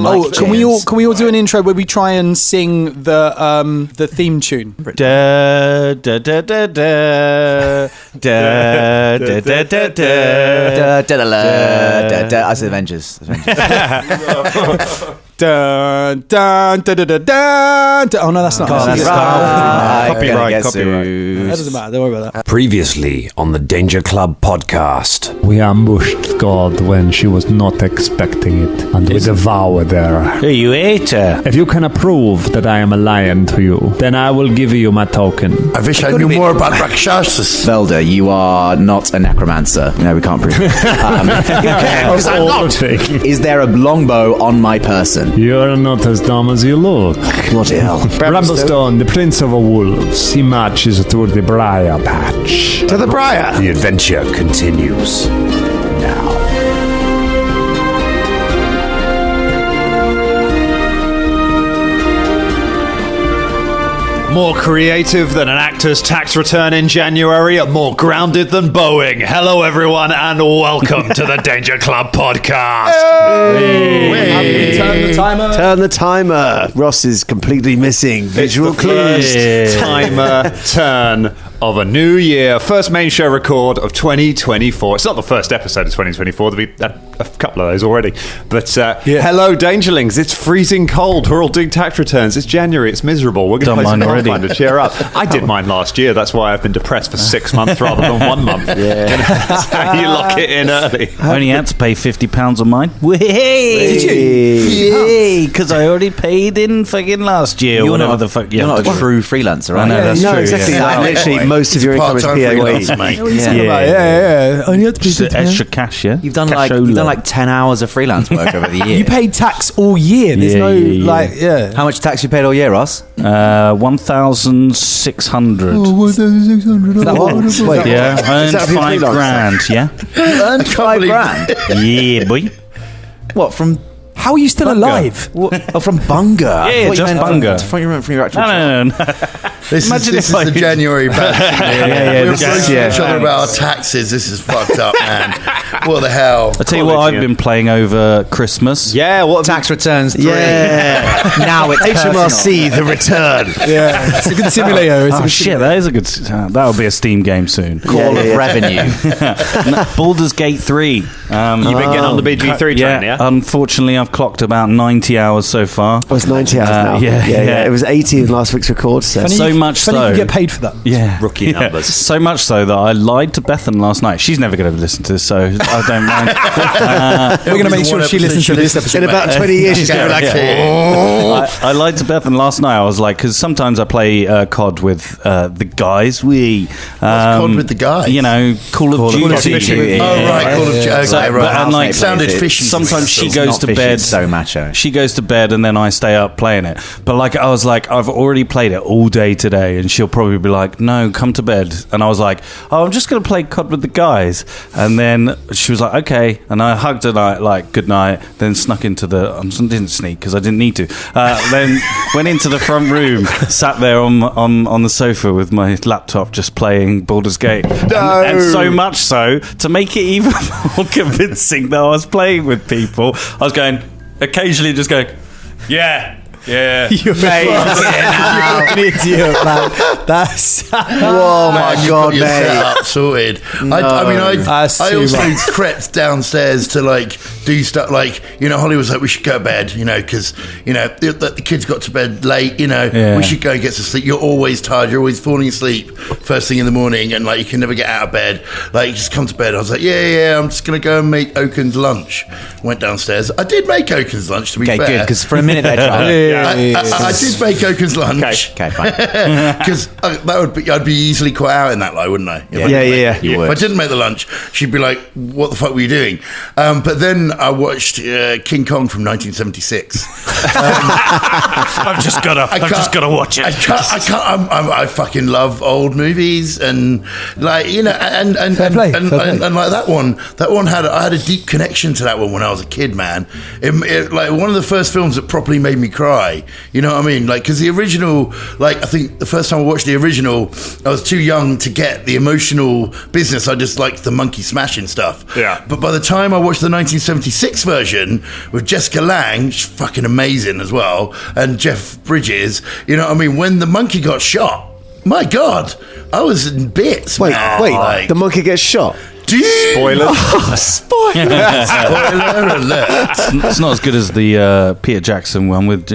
doesn't like James. Can we all do an intro where we try and sing the theme tune? Da da da da da da da da da da. I said Avengers. Dun, dun, dun, dun, dun, dun, dun. Oh no, that's not. Copyright. That doesn't matter. Don't worry about that. Previously on the Danger Club podcast. We ambushed God when she was not expecting it, and we devoured her. You ate her. If you can prove that I am a lion to you, then I will give you my token. I wish I knew more about Rakshasas. Velda, you are not a necromancer. No, we can't prove it. Because I'm not. Is there a longbow on my person? You're not as dumb as you look. Bloody hell. Bramblestone, the prince of wolves, he matches to the briar patch. To the briar. The adventure continues now. More creative than an actor's tax return in January, more grounded than Boeing. Hello, everyone, and welcome to the Danger Club podcast. Turn the timer. Turn the timer. Ross is completely missing visual clues. Timer turn of a new year. First main show record of 2024. It's not the first episode of 2024. There'll be a couple of those already. But hello, Dangerlings. It's freezing cold. We're all doing tax returns. It's January. It's miserable. We're going to play some Pathfinder to cheer up. I did mine last year. That's why I've been depressed for 6 months rather than 1 month. That's how you lock it in early. I only had to pay £50 on mine. Did you? Because I already paid in fucking last year. You're whatever not, the fuck. You're not a true freelancer, right? I know, that's No, true. exactly. Yeah. Literally, most of your income is PAYE. Mate. Yeah. Only had to pay Just extra cash, yeah? You've done like 10 hours of freelance work over the year. You paid tax all year. There's How much tax you paid all year, Ross? 1,600. Oh, 1,600. That what? Wait, Yeah, I earned that for £5 grand, yeah? you earned $5,000. Yeah, boy. What, from... How are you still alive? Oh, from Bunga. Yeah, just Bunga. I thought you meant from your actual job. No. This is the January batch. We're approaching each other about our taxes. This is fucked up, man. What the hell? I'll tell you what I've been playing over Christmas. Yeah, what Tax returns 3. Yeah. Now it's HMRC, the return. Yeah, it's a good simulator. Oh shit, that is a good... that'll be a Steam game soon. Call of revenue. Baldur's Gate 3. You've been getting on the BG3 train, yeah? Unfortunately, I've clocked about 90 hours so far. Oh, it's 90 hours now. Yeah. It was 80 in last week's record. So Much so. You get paid for that. Yeah. Rookie numbers. So much so that I lied to Bethan last night. She's never going to listen to this, so I don't mind. We're going to make sure she listens to this episode. in about 20 years, she's going to be like, I lied to Bethan last night. I was like, because sometimes I play COD with the guys. COD with the guys? You know, Call of Duty. Oh, right, Call of Duty. Okay, right. And like, sounded fishy. Sometimes she goes to fishy, bed. So macho. She goes to bed and then I stay up playing it. But like, I was like, I've already played it all day today, and she'll probably be like, no, come to bed. And I was like, oh, I'm just going to play COD with the guys. And then she was like, okay. And I hugged her like good night, then snuck into I didn't sneak because I didn't need to. Then went into the front room, sat there on the sofa with my laptop just playing Baldur's Gate. No. And so much so, to make it even more convincing that I was playing with people, I was occasionally just going, yeah. You're an idiot, man. That's Oh my god, mate! Sorted. I also crept downstairs to like do stuff like Holly was like, we should go to bed, because the kids got to bed late. We should go and get some sleep. You're always tired. You're always falling asleep first thing in the morning, and like you can never get out of bed. Like just come to bed. I was like, yeah. I'm just gonna go and make Oaken's lunch. Went downstairs. I did make Oaken's lunch. To be fair, good, because for a minute there, Charlie. I did make Oaken's lunch. Okay, fine. Because I'd be easily caught out in that lie, wouldn't I? Yeah. You would. If I didn't make the lunch, she'd be like, "What the fuck were you doing?" But then I watched King Kong from 1976. I've just got to watch it. I fucking love old movies, and like and like that one I had a deep connection to that one when I was a kid, man. It like one of the first films that properly made me cry. try. You know what I mean? Like, because the original, like, I think the first time I watched the original, I was too young to get the emotional business. I just liked the monkey smashing stuff. Yeah. But by the time I watched the 1976 version with Jessica Lange, she's fucking amazing as well, and Jeff Bridges, you know what I mean? When the monkey got shot, my God, I was in bits. Wait, man. the monkey gets shot. Spoiler. Spoiler alert. It's not as good as the Peter Jackson one with,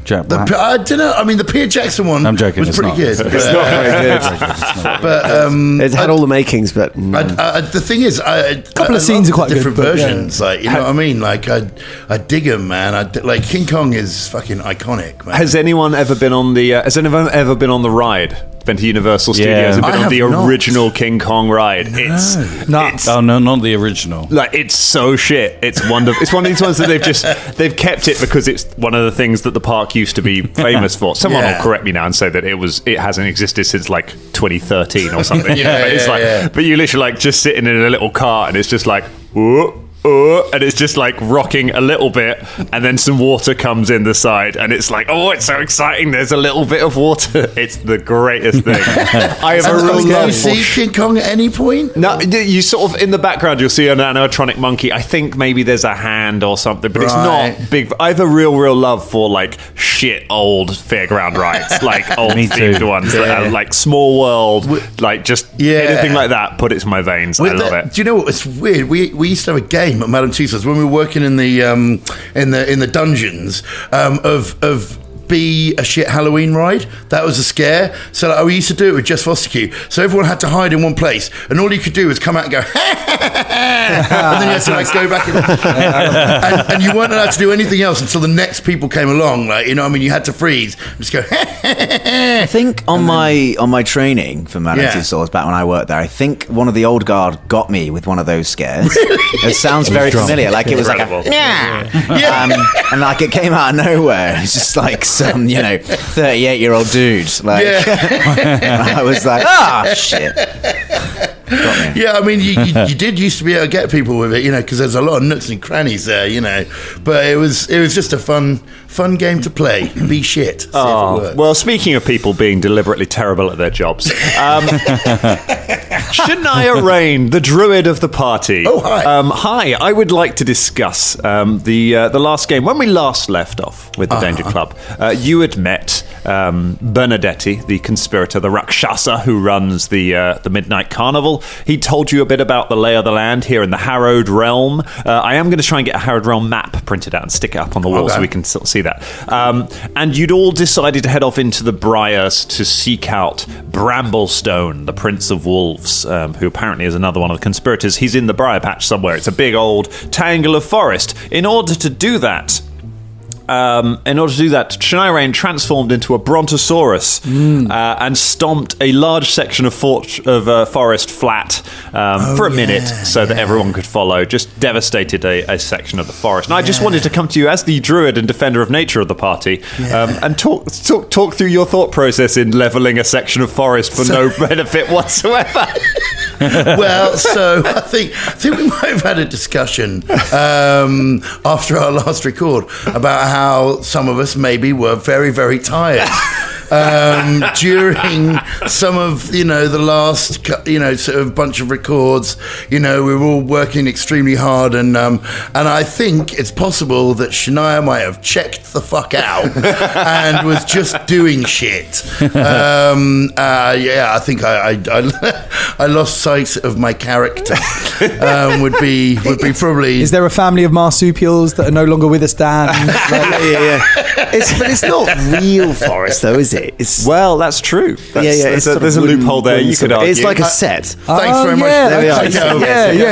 Jack Black. I don't know. I mean, the Peter Jackson one I'm joking, was it's pretty not. good. It's not very good. But It had all the makings, but no. the thing is, a couple of scenes are quite different good, but, versions. Like, you know what I mean? Like, I dig them, man. Like, King Kong is fucking iconic, man. Has anyone ever been on the? Has anyone ever been on the ride? Been to Universal Studios and been I on the have not. original King Kong ride? It's Oh no, not the original. like it's so shit. It's wonderful. It's one of these ones that they've kept it because it's one of the things that the park used to be famous for. Someone will correct me now and say that it hasn't existed since like 2013 or something. But you literally like just sitting in a little car and it's just like. Whoop. And it's just like rocking a little bit, and then some water comes in the side, and it's like, oh, it's so exciting. There's a little bit of water. It's the greatest thing. I have a real love for. You see King Kong at any point? No, you sort of in the background you'll see an animatronic monkey. I think maybe there's a hand or something, but it's not big. I have a real love for like shit old fairground rides, like old themed ones that are like Small World, like just anything like that. Put it to my veins. I love it. Do you know what? It's weird. We used to have a game at Madame Tussauds when we were working in the dungeons of Be a Shit Halloween ride. That was a scare. So like, we used to do it with Jess Fostercue. So everyone had to hide in one place, and all you could do was come out and go, and then you had to like go back and you weren't allowed to do anything else until the next people came along. Like, you know what I mean? You had to freeze and just go. I think on my training for Madame Tussauds back when I worked there, I think one of the old guard got me with one of those scares. Really? It sounds very familiar. Like it was like a and like it came out of nowhere. It's just like some 38-year-old dude. Like I was like, shit. Got me. Yeah, I mean, you did used to be able to get people with it, because there's a lot of nooks and crannies there, But it was just a fun game to play. Be shit. See if it works. Well, speaking of people being deliberately terrible at their jobs, Shania Rain, the druid of the party. Oh, hi. Hi, I would like to discuss the last game. When we last left off with the Danger Club, you had met Bernadetti, the conspirator, the Rakshasa who runs the Midnight Carnival. He told you a bit about the lay of the land here in the Harrowed Realm. I am going to try and get a Harrowed Realm map printed out and stick it up on the wall so we can sort of see that. And you'd all decided to head off into the Briars to seek out Bramblestone, the Prince of Wolves, who apparently is another one of the conspirators. He's in the Briar Patch somewhere. It's a big old tangle of forest. In order to do that, Shania Rain transformed into a Brontosaurus and stomped a large section of forest flat for a minute so that everyone could follow. Just devastated a section of the forest. And I just wanted to come to you as the druid and defender of nature of the party and talk through your thought process in levelling a section of forest for no benefit whatsoever. Well, so I think we might have had a discussion after our last record about how some of us maybe were very, very tired during some of the last sort of bunch of records. We were all working extremely hard, and I think it's possible that Shania might have checked the fuck out and was just doing shit. I think I lost sight of my character. Would be probably. Is there a family of marsupials that are no longer with us, Dan? But it's not real forest, though, is it? Well, that's true. There's a loophole there. You could argue. It's like a set. Thanks very much.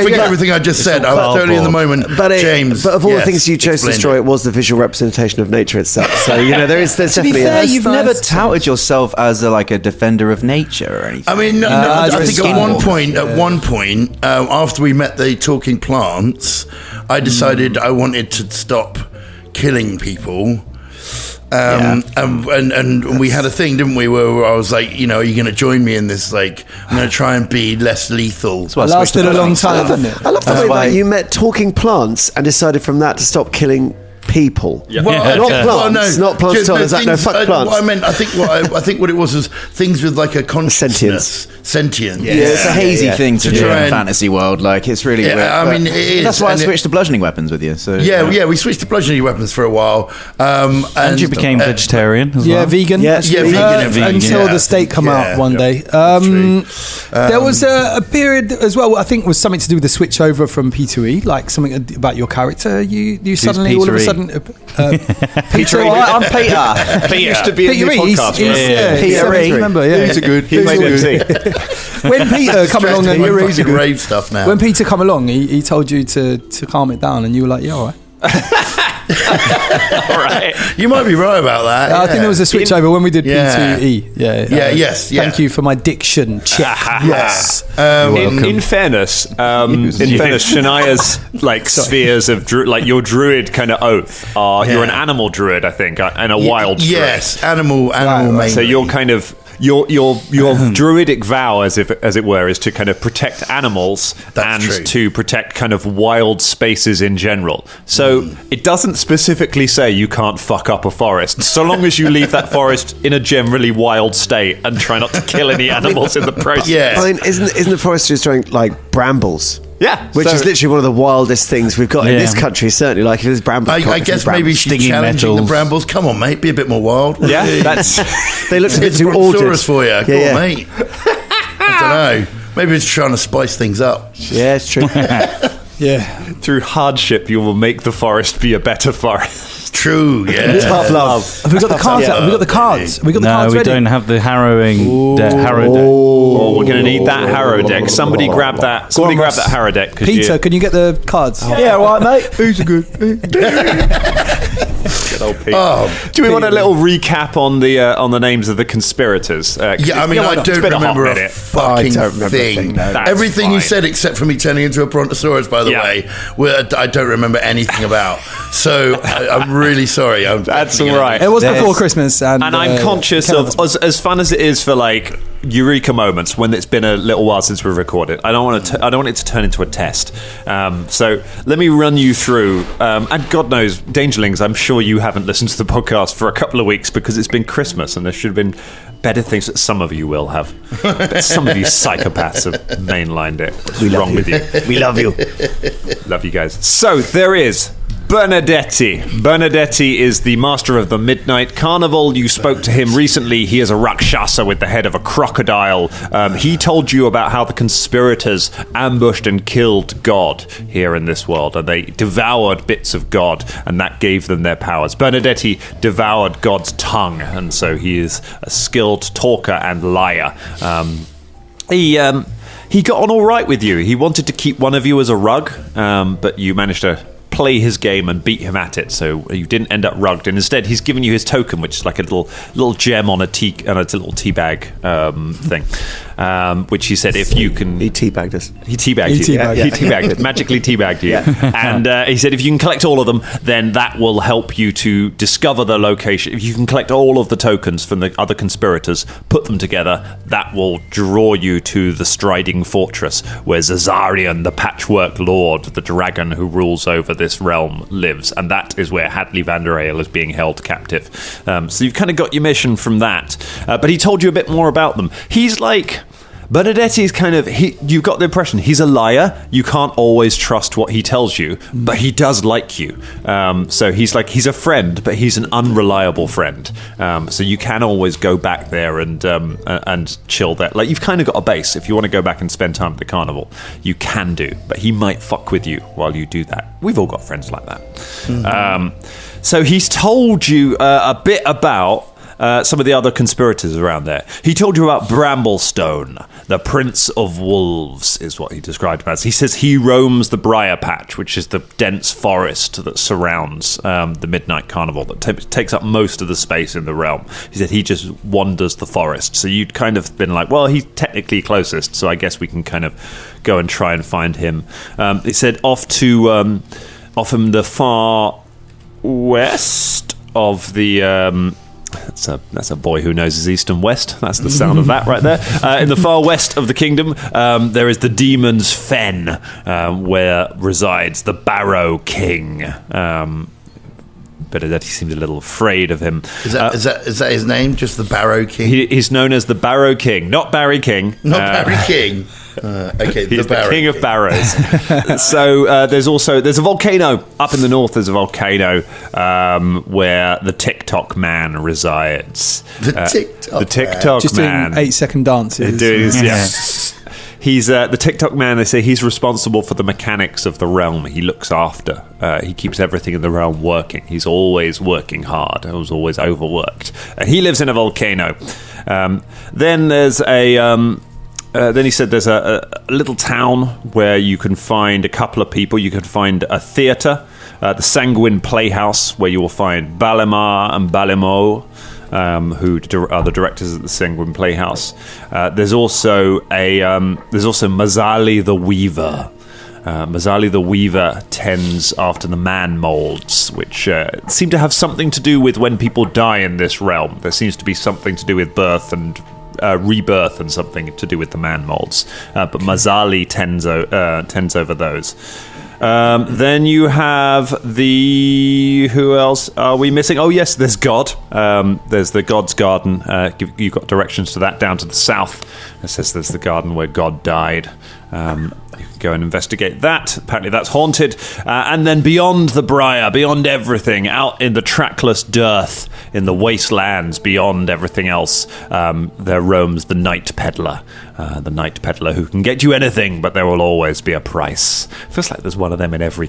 Forget everything I just said. I was totally in the moment. James. But of all the things you chose to destroy, it was the visual representation of nature itself. So there's definitely. To be fair, you've never touted yourself as a defender of nature or anything. I mean, I think at one point, after we met the talking plants, I decided I wanted to stop killing people. And we had a thing, didn't we, where I was like, are you going to join me in this? Like, I'm going to try and be less lethal. It lasted a long time, didn't it? I love the way that you met talking plants and decided from that to stop killing people. Well, Not plants. Not plants. Fuck plants. What I meant, I think what it was things with like a consciousness, sentience. Yeah, it's a hazy thing to do in a fantasy world. Like it's really. Yeah, I mean, it is. That's why I switched to bludgeoning weapons with you. So we switched to bludgeoning weapons for a while, and you became vegetarian as well. Yeah, vegan. Vegan. Until the steak come out one day. There was a period as well. I think was something to do with the switch over from P2E, like something about your character. You suddenly all of a sudden. Peter, I'm Peter. He used to be in the podcast. Peter, remember? Yeah, he's a good. When Peter come along, and rave stuff now. When Peter come along, he told you to calm it down, and you were like, "Yeah, all right." All right. You might be right about that. I think there was a switch over when we did P2E. Yes. Thank you for my diction check. Yes. In fairness, Shania's like spheres of like your druid kind of oath are you're an animal druid, I think, and a wild druid. Yes, animal mainly. So you're kind of your druidic vow, as it were, is to kind of protect animals to protect kind of wild spaces in general. So it doesn't specifically say you can't fuck up a forest, so long as you leave that forest in a generally wild state and try not to kill any animals in the process. Yeah. I mean, isn't the forest destroying like brambles? Yeah, which is literally one of the wildest things we've got in this country. Certainly, like if there's brambles, I guess maybe she's challenging the brambles. Come on, mate, be a bit more wild. Yeah, they look a bit too ordered for you. Come on, mate. I don't know. Maybe it's trying to spice things up. Yeah, it's true. Through hardship, you will make the forest be a better forest. True, tough love. Have we got the cards? Have we got the cards? We don't have the harrowing harrow deck. Oh, we're going to need that harrow deck. Somebody grab that. Somebody grab that harrow deck. Peter, can you get the cards? Yeah, all right, mate. Who's a good? Do we want a little recap on the names of the conspirators? I don't remember a fucking thing. Everything you said, except for me turning into a brontosaurus, by the way, I don't remember anything about. So I'm really sorry. That's all right. It was before Christmas, and I'm conscious of as fun as it is for like eureka moments when it's been a little while since we've recorded. I don't want it to turn into a test. So let me run you through. And God knows, Dangerlings, I'm sure you haven't listened to the podcast for a couple of weeks because it's been Christmas and there should have been better things that some of you will have. But some of you psychopaths have mainlined it. What's wrong with you? We love you. Love you guys. So there is Bernadetti. Bernadetti is the master of the Midnight Carnival. You spoke to him recently. He is a Rakshasa with the head of a crocodile. He told you about how the conspirators ambushed and killed God here in this world, and they devoured bits of God, and that gave them their powers. Bernadetti devoured God's tongue, and so he is a skilled talker and liar. He got on all right with you. He wanted to keep one of you as a rug, but you managed to play his game and beat him at it, so you didn't end up rugged, and instead he's given you his token, which is like a little gem on a little tea bag thing, which he said if you can... He teabagged us. He teabagged you. He teabagged it. Magically teabagged you. And he said if you can collect all of them, then that will help you to discover the location. If you can collect all of the tokens from the other conspirators, put them together, that will draw you to the Striding Fortress, where Zazarian, the Patchwork Lord, the dragon who rules over this realm, lives, and that is where Hadley Vanderale is being held captive. So you've kind of got your mission from that, but he told you a bit more about them. He's like... Bernadetti's kind of... you've got the impression he's a liar. You can't always trust what he tells you, but he does like you. So he's a friend, but he's an unreliable friend. So you can always go back there and chill there. Like, you've kind of got a base. If you want to go back and spend time at the carnival, you can do. But he might fuck with you while you do that. We've all got friends like that. Mm-hmm. So he's told you a bit about... some of the other conspirators around there. He told you about Bramblestone, the Prince of Wolves, is what he described him as. He says he roams the Briar Patch, which is the dense forest that surrounds the Midnight Carnival, that takes up most of the space in the realm. He said he just wanders the forest. So you'd kind of been like, well, he's technically closest, so I guess we can kind of go and try and find him. He said off in the far west of the... That's a boy who knows his east and west. That's the sound of that right there. In the far west of the kingdom, there is the Demon's Fen, where resides the Barrow King. Benedetti seemed a little afraid of him. Is that his name? Just the Barrow King? He's known as the Barrow King, not Barry King. Not Barry King. Okay, he's the King of Barrows. So there's a volcano up in the north. There's a volcano where the TikTok man resides. The TikTok just man, doing 8-second dances. He's the TikTok man. They say he's responsible for the mechanics of the realm. He looks after. He keeps everything in the realm working. He's always working hard. He was always overworked. He lives in a volcano. Then there's a. Then he said there's a little town where you can find a couple of people. You can find a theatre, the Sanguine Playhouse, where you will find Balimar and Balimo, who are the directors of the Sanguine Playhouse. There's also Mazali the Weaver. Mazali the Weaver tends after the man molds, which seem to have something to do with when people die in this realm. There seems to be something to do with birth and rebirth and something to do with the man molds, but Mazali tends over those. Then you have who else are we missing? Oh yes, there's God. There's the God's Garden. You've got directions to that down to the south. It says there's the garden where God died. You can go and investigate that. Apparently that's haunted. And then beyond the Briar, beyond everything, out in the trackless dearth, in the wastelands, beyond everything else, there roams the Night Peddler. The Night Peddler who can get you anything, but there will always be a price. Feels like there's one of them in every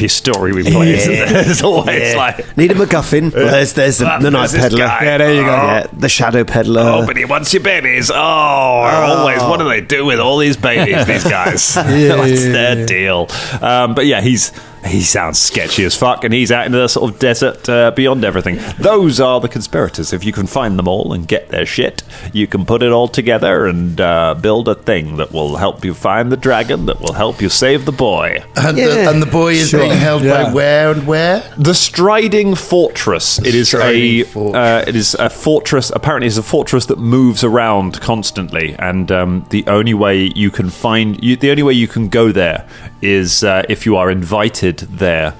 story we play, isn't there? There's always like... Need a MacGuffin. Well, there's the Night Peddler. Yeah, there you go. Yeah, the Shadow Peddler. Oh, but he wants your babies. Always. What do they do with all these babies, these guys? What's their deal? But yeah, he sounds sketchy as fuck, and he's out in the sort of desert beyond everything. Those are the conspirators. If you can find them all and get their shit, you can put it all together and build a thing that will help you find the dragon, that will help you save the boy. And the boy is being held by where and where? The Striding Fortress. It is a fortress. Apparently, it's a fortress that moves around constantly, and the only way you can go there is if you are invited there,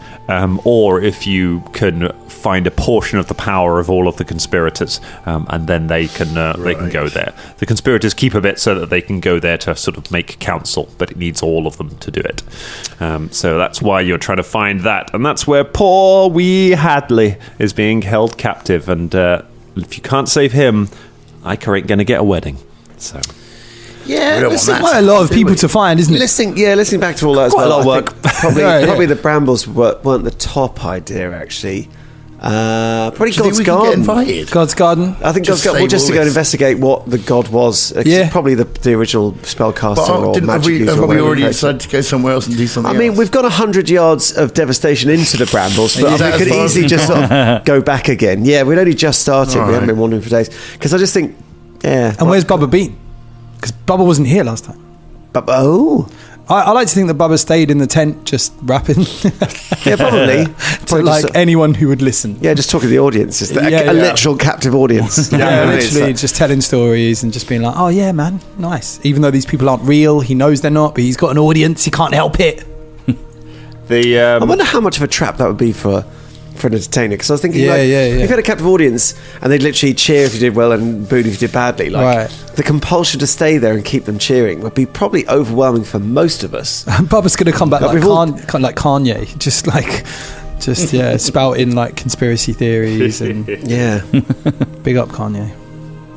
or if you can find a portion of the power of all of the conspirators, and then they can go there. The conspirators keep a bit so that they can go there to sort of make council, but it needs all of them to do it. So that's why you're trying to find that, and that's where poor wee Hadley is being held captive. And if you can't save him, I ain't going to get a wedding. So. Yeah, it's quite a lot of people to find, isn't it? Listening back to all that as well, a lot of work. Probably the Brambles weren't the top idea, actually. Probably God's Garden. God's Garden. I think God's Garden. Just to go and investigate what the god was. Probably the original spellcaster or magic user. Have we already decided to go somewhere else and do something else? I mean, we've got 100 yards of devastation into the Brambles, but we could easily just sort of go back again. Yeah, we'd only just started. We haven't been wandering for days. Because I just think, And where's Bubba been? Because Bubba wasn't here last time. I like to think that Bubba stayed in the tent just rapping. Yeah, probably. To like anyone who would listen. Yeah, just talking to the audience. Just a literal captive audience. Literally just telling stories and just being like, oh yeah, man, nice. Even though these people aren't real, he knows they're not, but he's got an audience, he can't help it. I wonder how much of a trap that would be for an entertainer, because I was thinking if you had a captive audience and they'd literally cheer if you did well and boo if you did badly, the compulsion to stay there and keep them cheering would be probably overwhelming for most of us. Bubba's going to come back like Kanye, just spouting like conspiracy theories and big up Kanye.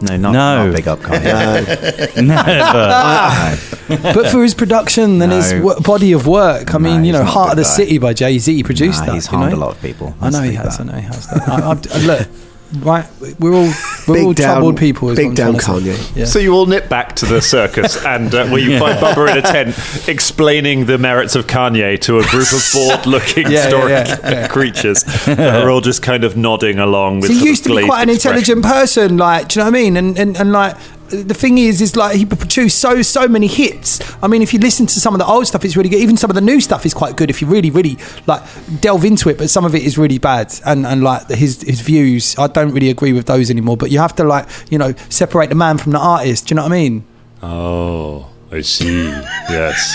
No, not big up Kanye. Never. But for his production and his body of work, I mean, Heart of the City by Jay-Z, he produced that. He's harmed a lot of people. I know he has. Look, right, we're all troubled people. Big down Kanye. Yeah. So you all nip back to the circus, and where you find Bubba in a tent explaining the merits of Kanye to a group of bored-looking historic creatures that are all just kind of nodding along. With he used to be quite an intelligent person, like, do you know what I mean? And like, the thing is like he produced so many hits. I mean, if you listen to some of the old stuff, it's really good. Even some of the new stuff is quite good if you really like delve into it. But some of it is really bad, and like his views, I don't really agree with those anymore. But you have to separate the man from the artist. Do you know what I mean? Oh, I see. Yes,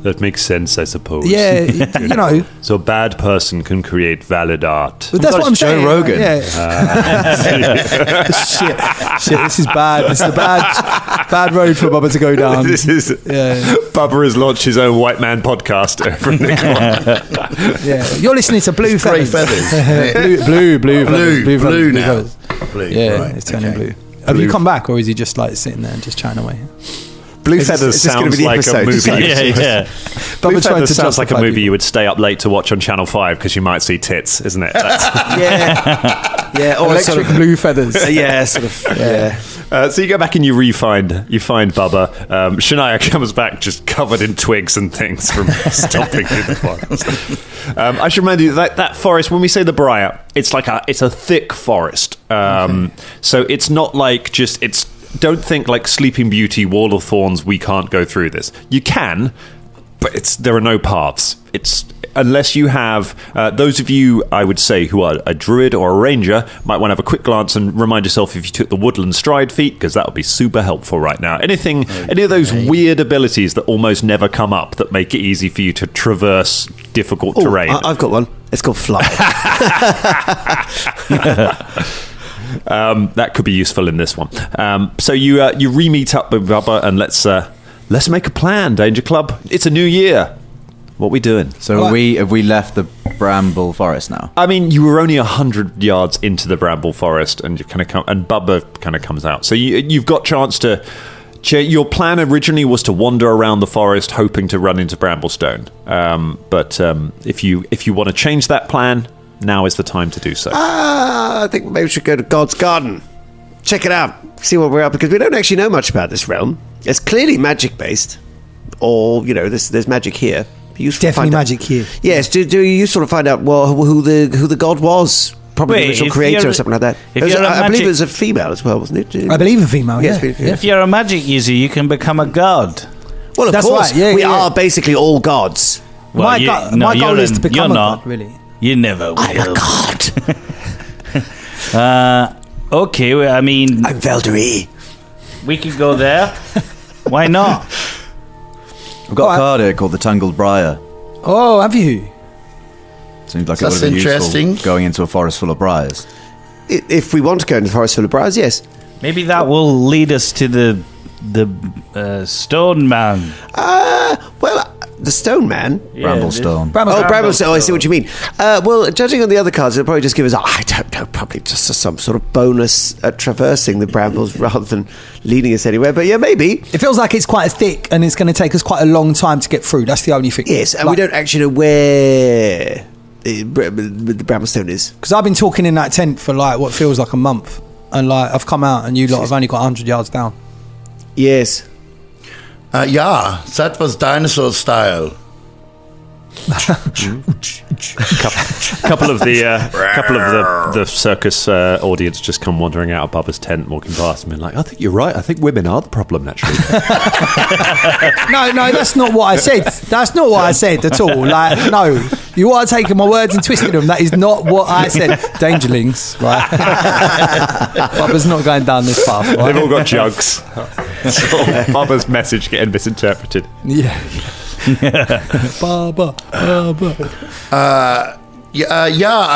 That makes sense, I suppose. Yeah, you know. So a bad person can create valid art. But that's what I'm saying. Joe Rogan. Yeah. Shit, this is bad. This is a bad road for Bubba to go down. Bubba has launched his own white man podcast over in the Yeah, you're listening to Blue Feathers. Blue now. Blue. Yeah, right. It's turning blue. Have you come back, or is he just like sitting there and just chatting away? Blue Feathers sounds like a movie. Blue Feathers sounds like a movie you would stay up late to watch on Channel 5 because you might see tits, isn't it? Yeah, or electric sort of, Blue Feathers. Yeah, sort of. Yeah. So you go back and you find Bubba. Shania comes back just covered in twigs and things from stomping through the forest. I should remind you that forest. When we say the Briar, it's a thick forest. So it's not like don't think like Sleeping Beauty, Wall of Thorns, we can't go through this. You can, but there are no paths. Unless you have, those of you, I would say, who are a druid or a ranger, might want to have a quick glance and remind yourself if you took the woodland stride feat, because that would be super helpful right now. Any of those weird abilities that almost never come up that make it easy for you to traverse difficult terrain. I've got one. It's called fly. That could be useful in this one. So you re-meet up with Bubba and let's make a plan, Danger Club. It's a new year. What are we doing? So have we left the bramble forest now? I mean, you were only 100 yards into the bramble forest, and you kind of and Bubba kind of comes out. So you've got chance to. Your plan originally was to wander around the forest, hoping to run into Bramblestone. But if you want to change that plan, now is the time to do so. I think maybe we should go to God's Garden. Check it out. See what we're up, because we don't actually know much about this realm. It's clearly magic based, or there's magic here. Definitely magic here. Yes. Do you sort of find out who the god was? Probably the original creator or something like that. I believe it was a female as well, wasn't it? I believe a female. Yes. Yeah. If you're a magic user, you can become a god. Well, of course, right. We are basically all gods. Well, my goal is to become a god. Really, you never will. I'm a god. Okay. Well, I mean, I'm Valderie. We could go there. Why not? We've got a card here called the Tangled Briar. Oh, have you? Seems like it would be useful going into a forest full of briars. If we want to go into a forest full of briars, yes. Maybe that will lead us to the Stone Man. The Stone Man? Yeah, Bramblestone. Bramblestone. I see what you mean. Well, judging on the other cards, it'll probably just give us, I don't know, probably just some sort of bonus at traversing the brambles rather than leading us anywhere. But yeah, maybe. It feels like it's quite thick and it's going to take us quite a long time to get through. That's the only thing. Yes, and we don't actually know where the Bramblestone is. Because I've been talking in that tent for like what feels like a month. And like I've come out and you lot have only got 100 yards down. Yes. Yeah, that was dinosaur style. couple of the circus audience just come wandering out of Bubba's tent, walking past and being like, I think you're right. I think women are the problem, naturally. No, that's not what I said. That's not what I said at all. Like, no, you are taking my words and twisting them. That is not what I said. Dangerlings, right? Bubba's not going down this path. Right? They've all got jugs. So Bubba's message getting misinterpreted. Yeah. Baba. I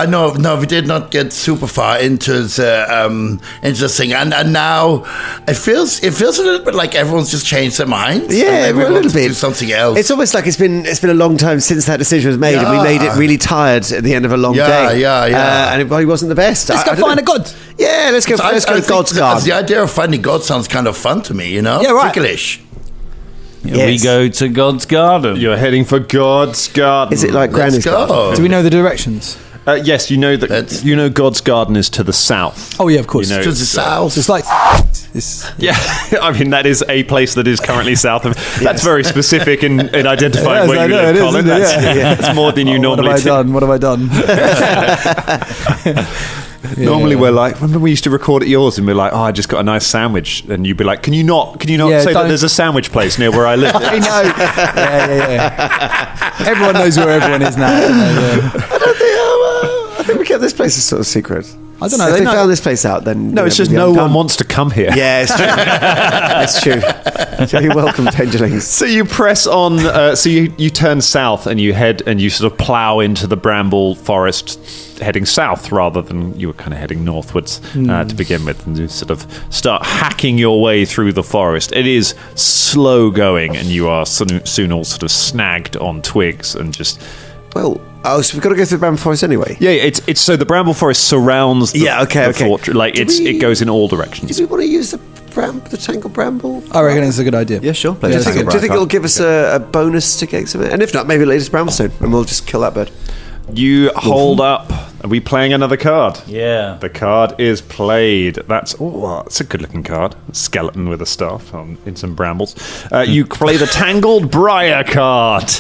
know. No, we did not get super far into the thing, and now it feels a little bit like everyone's just changed their minds. Yeah, a little bit. Do something else. It's almost like it's been a long time since that decision was made, and we made it really tired at the end of a long day. Yeah. And it probably wasn't the best. Let's go find a god. Yeah, let's go. Let's go to God's Garden. The idea of finding God sounds kind of fun to me. Yeah, right. Ticklish. Yes. We go to God's Garden. You're heading for God's Garden. Is it like Granny's Garden? Do we know the directions? Yes, you know that. God's Garden is to the south. Oh yeah, of course. To the south. It's like. Yeah, I mean that is a place that is currently south of. That's very specific in identifying where you live, Colin. That's more than you normally do. What have I done? Normally we're like, remember we used to record at yours and we're like, I just got a nice sandwich, and you'd be like, can you not say that there's a sandwich place near where I live? I know. Yeah. Everyone knows where everyone is now. I think we kept this place a sort of secret. I don't know. If they found this place out, then no, it's just no one wants to come here. Yeah, it's true. It's true. You're welcome, Dangerlings. So you press on. So you turn south and you head and you sort of plough into the bramble forest, heading south rather than you were kind of heading northwards to begin with, and you sort of start hacking your way through the forest. It is slow going, and you are soon all sort of snagged on twigs and just. Well. Oh, so we've got to go through the bramble forest anyway. Yeah, it's so the bramble forest surrounds. The fortress. Like it goes in all directions. Do we want to use the tangled bramble? I reckon it's a good idea. Yeah, sure. Do you think it'll give us a bonus to get some? And if not, maybe latest bramblestone, and we'll just kill that bird. You hold up. Are we playing another card? Yeah. The card is played. That's a good-looking card. A skeleton with a staff in some brambles. You play the Tangled Briar card.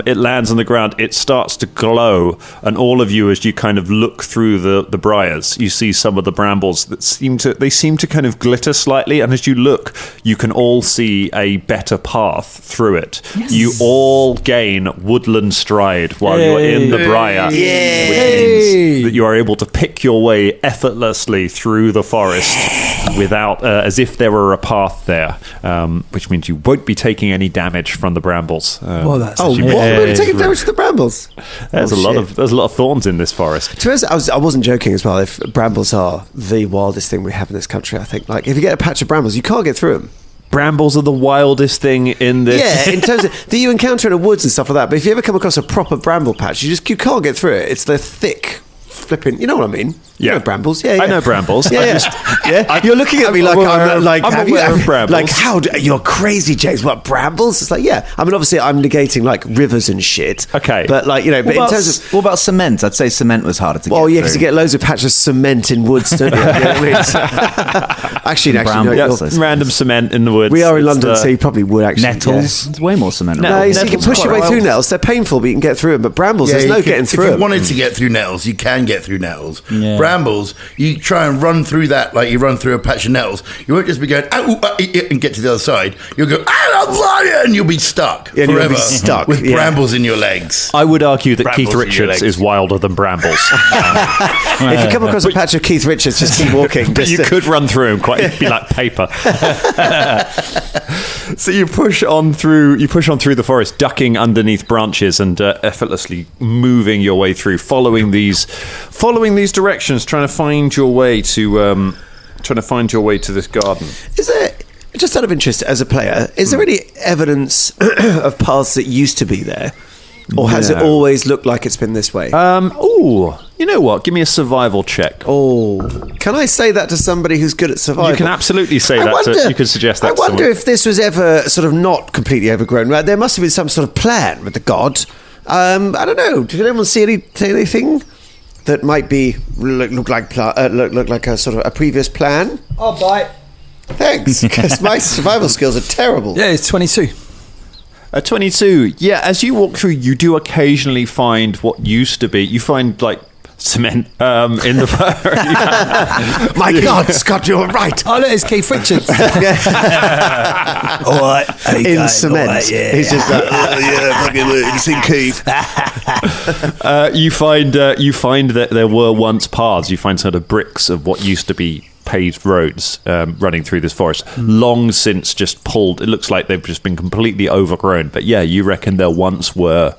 It lands on the ground. It starts to glow, and all of you, as you kind of look through the briars, you see some of the brambles that seem to kind of glitter slightly. And as you look, you can all see a better path through it. Yes. You all gain woodland stride while you're in the briar, which means that you are able to pick your way effortlessly through the forest without, as if there were a path there, which means you won't be taking any damage from the brambles. We're taking damage from the brambles. There's a lot of thorns in this forest. To be honest, I wasn't joking as well. If brambles are the wildest thing we have in this country, I think. Like, if you get a patch of brambles, you can't get through them. Brambles are the wildest thing in this. Yeah, in terms of that you encounter in the woods and stuff like that. But if you ever come across a proper bramble patch, you can't get through it. It's the thick, flipping. You know what I mean? Yeah, you know brambles. Yeah, I know brambles. You're looking at me like I'm like. I'm aware of brambles. Like how? You're crazy, James. What brambles? It's like I mean, obviously, I'm negating like rivers and shit. Okay, but like but in terms of what about cement? I'd say cement was harder to get. Well, yeah, because you get loads of patches of cement in woods, don't you? You know what I mean? actually, no, random cement in the woods. We are in London, so you probably would actually. Nettles. It's way more cement. No, you can push your way through nettles. They're painful, but you can get through them. But brambles, there's no getting through. If you wanted to get through nettles, you can get through nettles. Brambles, you try and run through that like you run through a patch of nettles. You won't just be going and get to the other side. You'll go and you'll be stuck forever. You'll be stuck with brambles in your legs. I would argue that Keith Richards is wilder than brambles. If you come across a patch of Keith Richards, just keep walking. But you could run through him it'd be like paper. So you push on through the forest, ducking underneath branches and effortlessly moving your way through, following these directions, trying to find your way to this garden. Is there, just out of interest as a player, is there any evidence of paths that used to be there? Or has it always looked like it's been this way? You know what? Give me a survival check. Oh, can I say that to somebody who's good at survival? You can absolutely say you could suggest that. I wonder if this was ever sort of not completely overgrown. Right? There must have been some sort of plan with the god. I don't know. Did anyone see anything that might be look like a sort of a previous plan? I'll bite. Thanks, because my survival skills are terrible. Yeah, it's 22. 22. Yeah, as you walk through, you do occasionally find what used to be. You find like cement in the My God, Scott, you're right. Oh, look, it's Keith Richards. All right, in cement. Right, yeah. He's just like, fucking Keith. You find that there were once paths. You find sort of bricks of what used to be paved roads running through this forest, long since just pulled. It looks like they've just been completely overgrown. But yeah, you reckon there once were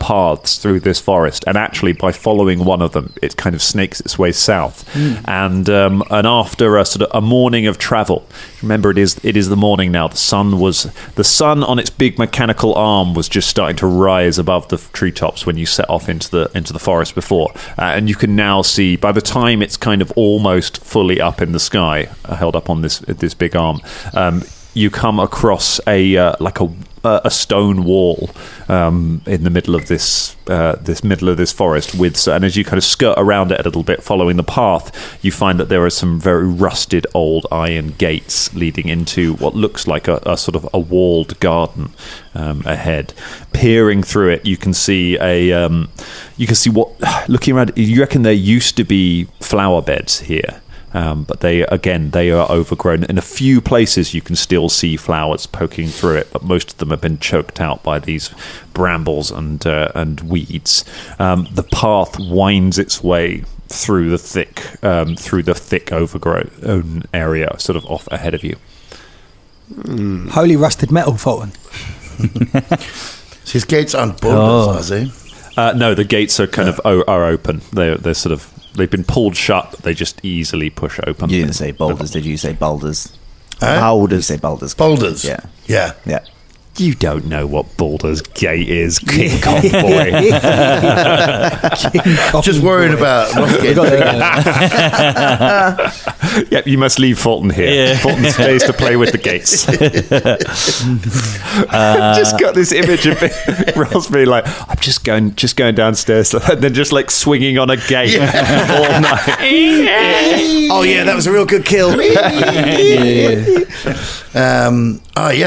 paths through this forest, and actually by following one of them, it kind of snakes its way south. And after a sort of a morning of travel, remember it is the morning now. The sun on its big mechanical arm was just starting to rise above the treetops when you set off into the forest before, and you can now see by the time it's kind of almost fully up in the sky, held up on this big arm. You come across a stone wall in the middle of this forest and as you kind of skirt around it a little bit, following the path, you find that there are some very rusted old iron gates leading into what looks like a sort of a walled garden ahead. Peering through it, you can see looking around. You reckon there used to be flower beds here. But they are overgrown. In a few places you can still see flowers poking through it, but most of them have been choked out by these brambles and weeds. The path winds its way through the thick overgrown area, sort of off ahead of you. Holy rusted metal, Fulton. So his gates aren't boulders, are they? No, the gates are kind of are open. They're sort of they've been pulled shut. But they just easily push open. You didn't say boulders, did you? Say boulders. Boulders. You say boulders. Boulders. Yeah. You don't know what Baldur's Gate is, King Kong boy. Just worried about Yep, you must leave Fulton here. Yeah. Fulton stays to play with the gates. Just got this image of Ross being like, I'm just going downstairs, and then just like swinging on a gate all night. Oh yeah, that was a real good kill.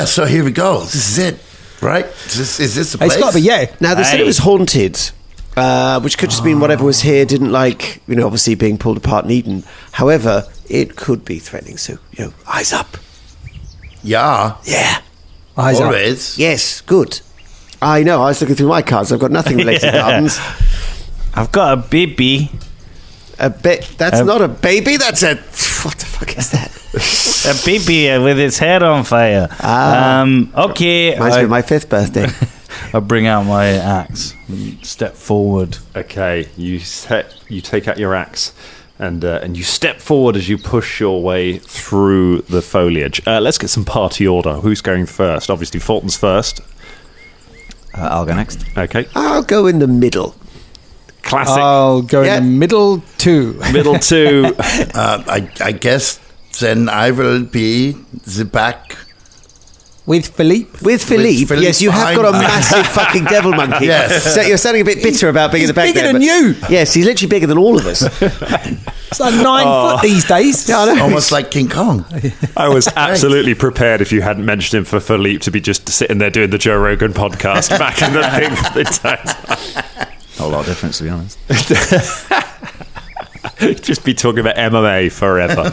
So here we go. This is it, right? Is this the place? It's got to be, yeah. Now, they said it was haunted, which could just mean whatever was here didn't like, obviously being pulled apart and eaten. However, it could be threatening, so, eyes up. Yeah. Yeah. Eyes Always. up. Yes, good. I know, I was looking through my cards. I've got nothing related to gardens. I've got a baby. That's not a baby, that's a... What the fuck is that? A baby with its head on fire. Okay. Reminds me of my 5th birthday. I bring out my axe. Step forward. Okay, you take out your axe, and you step forward as you push your way through the foliage. Let's get some party order. Who's going first? Obviously, Fulton's first. I'll go next. Okay. I'll go in the middle. Classic. I'll go in the middle two. Middle two. I guess then I will be the back. With Philippe? With Philippe, yes, you have got a massive fucking devil monkey. Yes. So you're sounding a bit bitter about being in the back bigger there. than you. Yes, he's literally bigger than all of us. It's like 9 foot these days. Yeah, I know. Almost like King Kong. I was absolutely prepared if you hadn't mentioned him for Philippe to be just sitting there doing the Joe Rogan podcast back in the thing for the time. A lot of difference, to be honest. Just be talking about MMA forever.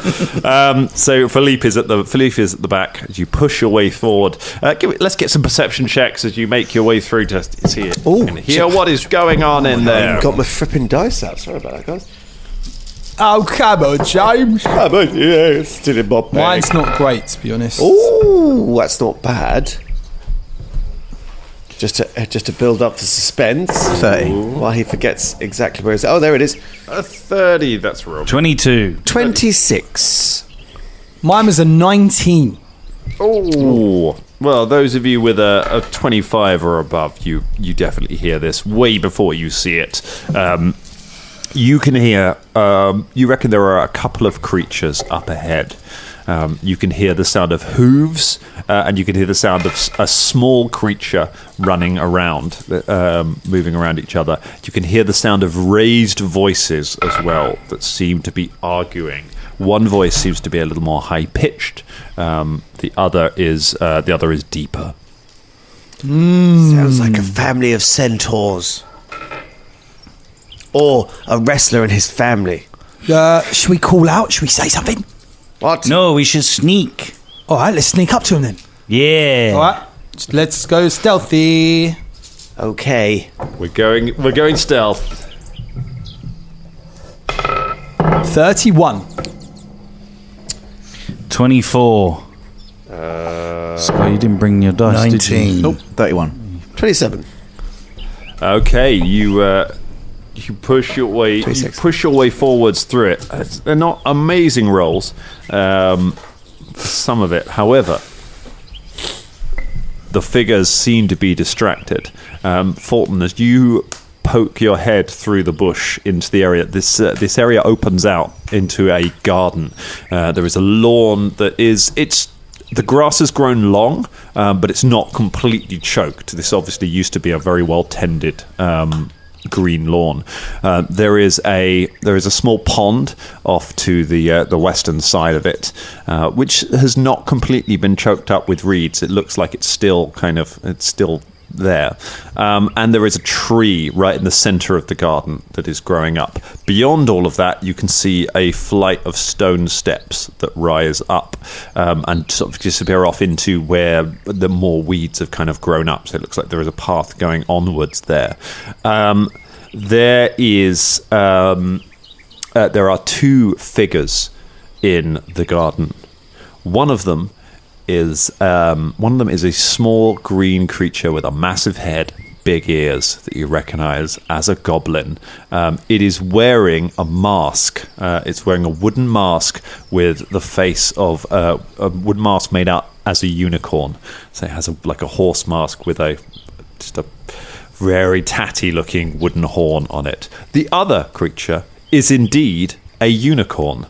So Philippe is at the back as you push your way forward. Let's get some perception checks as you make your way through to see it. And hear what is going on in there. I've got my flipping dice out. Sorry about that, guys. Oh, come on, James. It's still in my bag. Mine's not great, to be honest. Ooh, that's not bad. Just to build up the suspense. 30. While he forgets exactly where it is. Oh, there it is. 30, that's real. 22. 26. Mine was a 19. Oh, well, those of you with a 25 or above, you definitely hear this way before you see it. You can hear, you reckon there are a couple of creatures up ahead. You can hear the sound of hooves, and you can hear the sound of a small creature running around, moving around each other. You can hear the sound of raised voices as well that seem to be arguing. One voice seems to be a little more high-pitched. The other is deeper. Sounds like a family of centaurs. Or a wrestler and his family. Should we call out? Should we say something? What? No, we should sneak. All right, let's sneak up to him then. Yeah. All right, let's go stealthy. Okay. We're going stealth. 31. 24. Scott, you didn't bring your dice, 19. did you? Nope, 31. 27. Okay, you push your way. 26. You push your way forwards through it. They're not amazing rolls, some of it. However, the figures seem to be distracted. Fulton, as you poke your head through the bush into the area, this area opens out into a garden. There is a lawn that is the grass has grown long, but it's not completely choked. This obviously used to be a very well tended green lawn. There is a small pond off to the western side of it, which has not completely been choked up with reeds. It looks like it's still there. And there is a tree right in the center of the garden that is growing up. Beyond all of that, you can see a flight of stone steps that rise up and sort of disappear off into where the more weeds have kind of grown up. So it looks like there is a path going onwards there. There is there are two figures in the garden. One of them is a small green creature with a massive head, big ears that you recognize as a goblin. It is wearing a mask. It's wearing a wooden mask with the face of a wooden mask made out as a unicorn. So it has like a horse mask with just a very tatty looking wooden horn on it. The other creature is indeed a unicorn.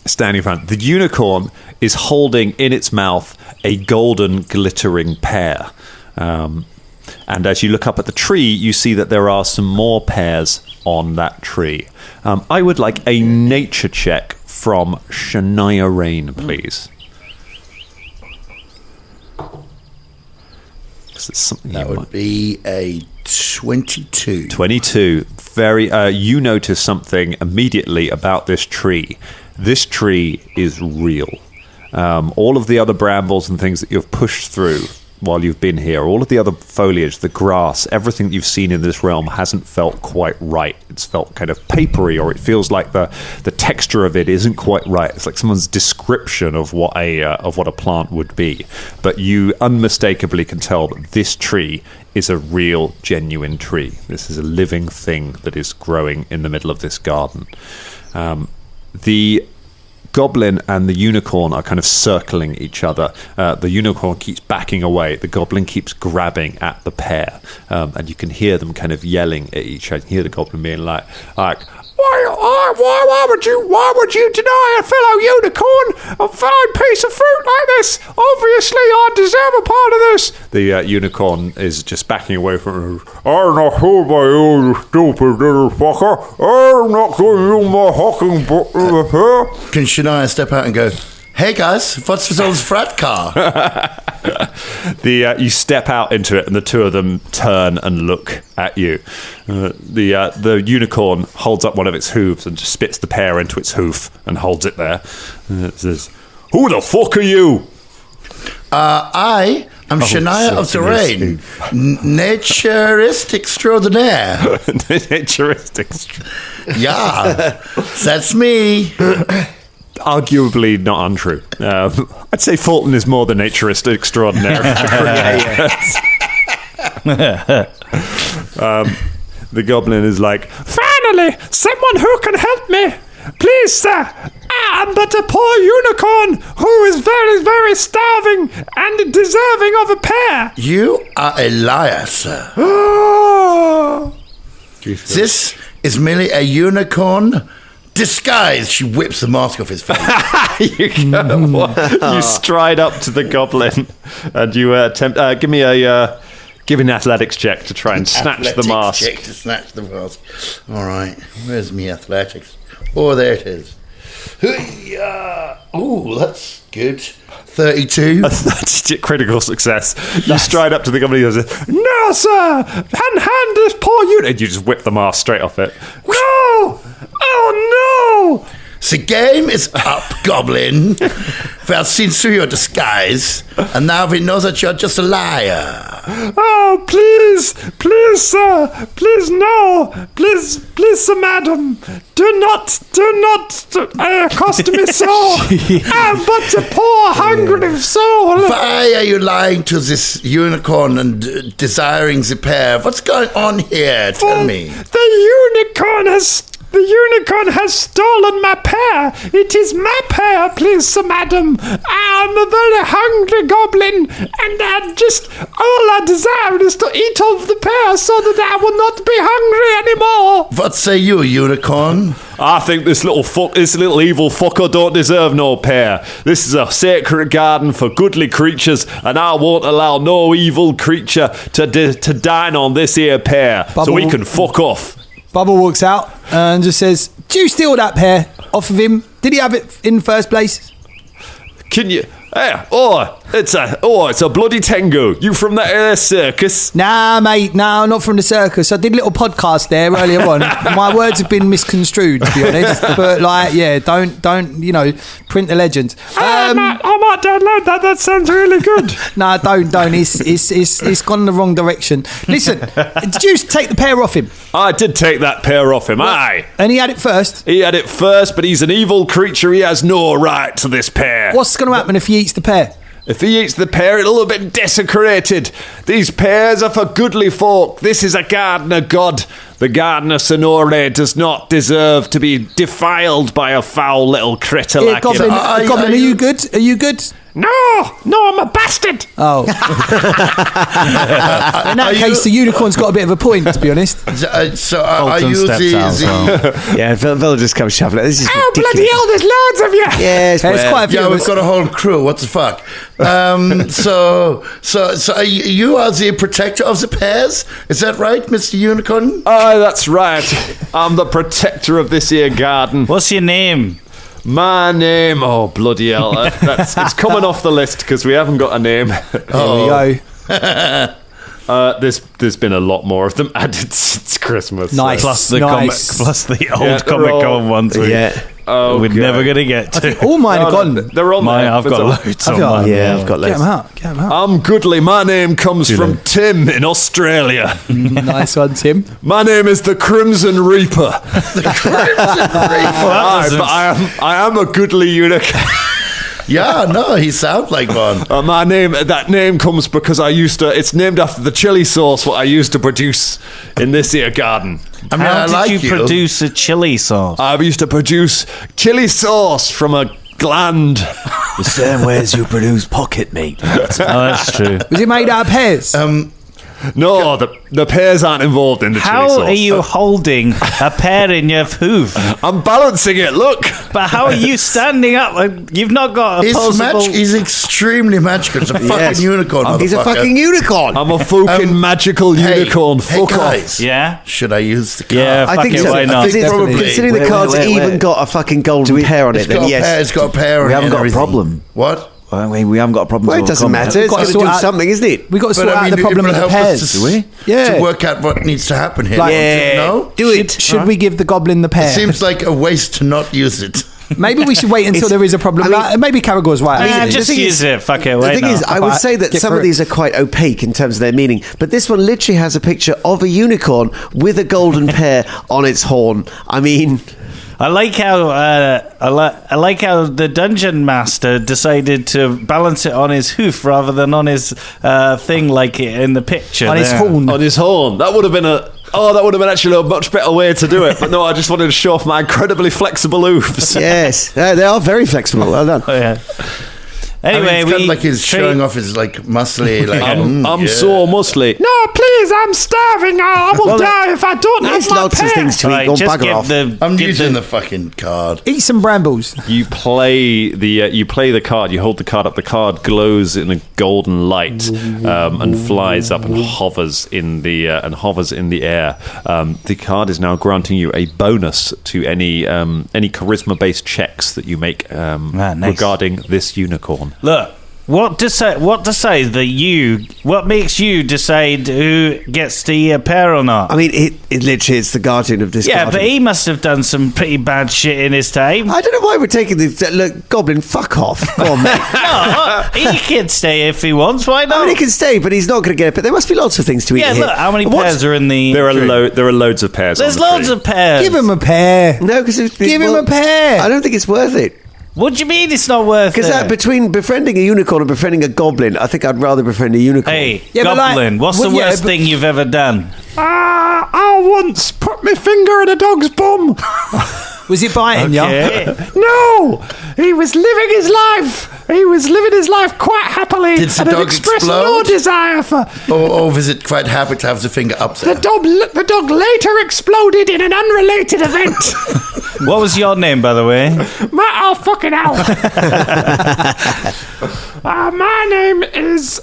Standing in front. The unicorn is holding in its mouth a golden glittering pear. And as you look up at the tree, you see that there are some more pears on that tree. I would like a nature check from Shania Rain, please. That would be a 22. 22. Very. You notice something immediately about this tree. This tree is real. All of the other brambles and things that you've pushed through while you've been here, all of the other foliage, the grass, everything that you've seen in this realm hasn't felt quite right. It's felt kind of papery, or it feels like the texture of it isn't quite right. It's like someone's description of what a plant would be. But you unmistakably can tell that this tree is a real, genuine tree. This is a living thing that is growing in the middle of this garden. The goblin and the unicorn are kind of circling each other. The unicorn keeps backing away. The goblin keeps grabbing at the pear. And you can hear them kind of yelling at each other. You hear the goblin being like, why would you deny a fellow unicorn a fine piece of fruit like this? Obviously, I deserve a part of this. The unicorn is just backing away from him. I'm not fooled by you, stupid little fucker. I'm not going to use my hocking book in the hair. Can Shania step out and go, hey guys, what's with this frat car? You step out into it, and the two of them turn and look at you. The unicorn holds up one of its hooves and just spits the pear into its hoof and holds it there. And it says, "Who the fuck are you?" I am Shania of the Rain, naturist extraordinaire. Naturist extraordinaire. Yeah, that's me. Arguably not untrue. I'd say Fulton is more the naturist extraordinaire. The goblin is like, finally, someone who can help me. Please, sir, I am but a poor unicorn who is very, very starving and deserving of a pear. You are a liar, sir. This is merely a unicorn disguise. She whips the mask off his face. You stride up to the goblin and you attempt. Give me an athletics check to try and snatch the mask. Check to snatch the mask. All right, where's me athletics? Oh, there it is. Oh, that's good. 32. That's critical success. You stride up to the goblin and goes, "No, sir! Hand this poor unit!" And you just whip the mask straight off it. No! Oh, no! The game is up, Goblin. We have seen through your disguise, and now we know that you're just a liar. Oh, please, sir, please, no, please, sir, madam, do not accost me so. I'm but a poor, hungry soul. Why are you lying to this unicorn and desiring the pear? What's going on here? Tell me. The unicorn has stolen my pear. It is my pear, please, sir, madam. I'm a very hungry goblin, and all I desire is to eat of the pear so that I will not be hungry anymore. What say you, unicorn? I think this little evil fucker don't deserve no pear. This is a sacred garden for goodly creatures, and I won't allow no evil creature to dine on this here pear. So we can fuck off. Bubble walks out and just says, "Do you steal that pear off of him? Did he have it in the first place?" Can you? Hey, it's a bloody Tengu. You from that circus? Nah, mate, no, not from the circus. I did a little podcast there earlier on. My words have been misconstrued, to be honest. But don't print the legends. I might download that. That sounds really good. No, don't. It's gone in the wrong direction. Listen, did you take the pear off him? I did take that pear off him. Aye. And he had it first. He had it first, but he's an evil creature. He has no right to this pear. What's going to happen if he eats the pear? If he eats the pear, it'll have been desecrated. These pears are for goodly folk. This is a gardener god. The gardener Sonore does not deserve to be defiled by a foul little critter like Goblin, him. Goblin, are you good? Are you good? No, I'm a bastard. Oh. In that case, the unicorn's got a bit of a point, to be honest. So are you Yeah, they'll just come shuffling. This is ridiculous. Bloody hell, there's loads of you. Yeah, it's quite a few. Yeah, we've got a whole crew. What the fuck? So are you are the protector of the pears? Is that right, Mr. Unicorn? Oh, that's right. I'm the protector of this here garden. What's your name? My name, oh bloody hell, it's coming off the list because we haven't got a name. There we go. There's been a lot more of them added since Christmas. Nice. Plus the old Comic Con ones. We're God. never going to get to. All mine are gone. They're on there. I've got loads on mine. Yeah, I've got loads. Get them out. I'm Goodly. My name comes from Tim in Australia. Nice one, Tim. My name is the Crimson Reaper. The Crimson Reaper. But I am a goodly unicorn. Yeah, no, he sounds like one. That name comes because it's named after the chili sauce what I used to produce in this here garden. I mean, How did you produce a chili sauce? I used to produce chili sauce from a gland. The same way as you produce pocket meat. That's true. Was it made out of pears? No, the pears aren't involved in the chili sauce. How are you holding a pear in your hoof? I'm balancing it, look. But how are you standing up? You've not got a possible... He's extremely magical. It's a fucking unicorn, He's a fucking unicorn. I'm a fucking magical unicorn. Fuck guys. off. Yeah? Should I use the card? Yeah, I think so. why not? Considering the card's even got a fucking golden pear on it, then yes. It's got a pear on it. We haven't got a problem. What? Well, we haven't got a problem. Well, it doesn't matter. It's got to do something, isn't it? We've got to sort out the problem of the pears. Do we? Yeah. To work out what needs to happen here. No? Do it. Should we give the goblin the pear? It seems like a waste to not use it. Maybe we should wait until there is a problem. Maybe Caragor's right. Just use it. Fuck it. The thing is, I would say that some of these are quite opaque in terms of their meaning, but this one literally has a picture of a unicorn with a golden pear on its horn. I mean... I like how the dungeon master decided to balance it on his hoof rather than on his thing, like in the picture. On his horn. On his horn. That would have been actually a much better way to do it. But no, I just wanted to show off my incredibly flexible hoofs. Yes, they are very flexible. Well done. Oh, yeah. Anyway, it's kind of like he's showing off his muscly. I'm so muscly. No, please, I'm starving. I will die if I don't have There's my lots of things to eat. Go bugger off. I'm using the fucking card. Eat some brambles. You play the card. You hold the card up. The card glows in a golden light and flies up and hovers in the air. The card is now granting you a bonus to any charisma-based checks that you make nice. regarding this unicorn. Look, what makes you decide who gets the pear or not? I mean, it literally is the guardian of this garden. But he must have done some pretty bad shit in his time. I don't know why we're taking this. Look, Goblin, fuck off. Go on, mate. No, he can stay if he wants. Why not? I mean, he can stay, but he's not going to get it. But there must be lots of things to eat here. Look, how many pears are in the There are loads of pears. There's loads of pears. Give him a pear. No, because Give him a pear. I don't think it's worth it. What do you mean it's not worth it? Because between befriending a unicorn and befriending a goblin, I think I'd rather befriend a unicorn. Hey, Goblin, what's the worst thing you've ever done? I once put my finger in a dog's bum. Was he biting you? No, he was living his life. He was living his life quite happily. Did the dog expressed explode? no desire for. Or was it quite happy to have the finger up there? The dog later exploded in an unrelated event. What was your name, by the way? Oh, fucking hell. My name is.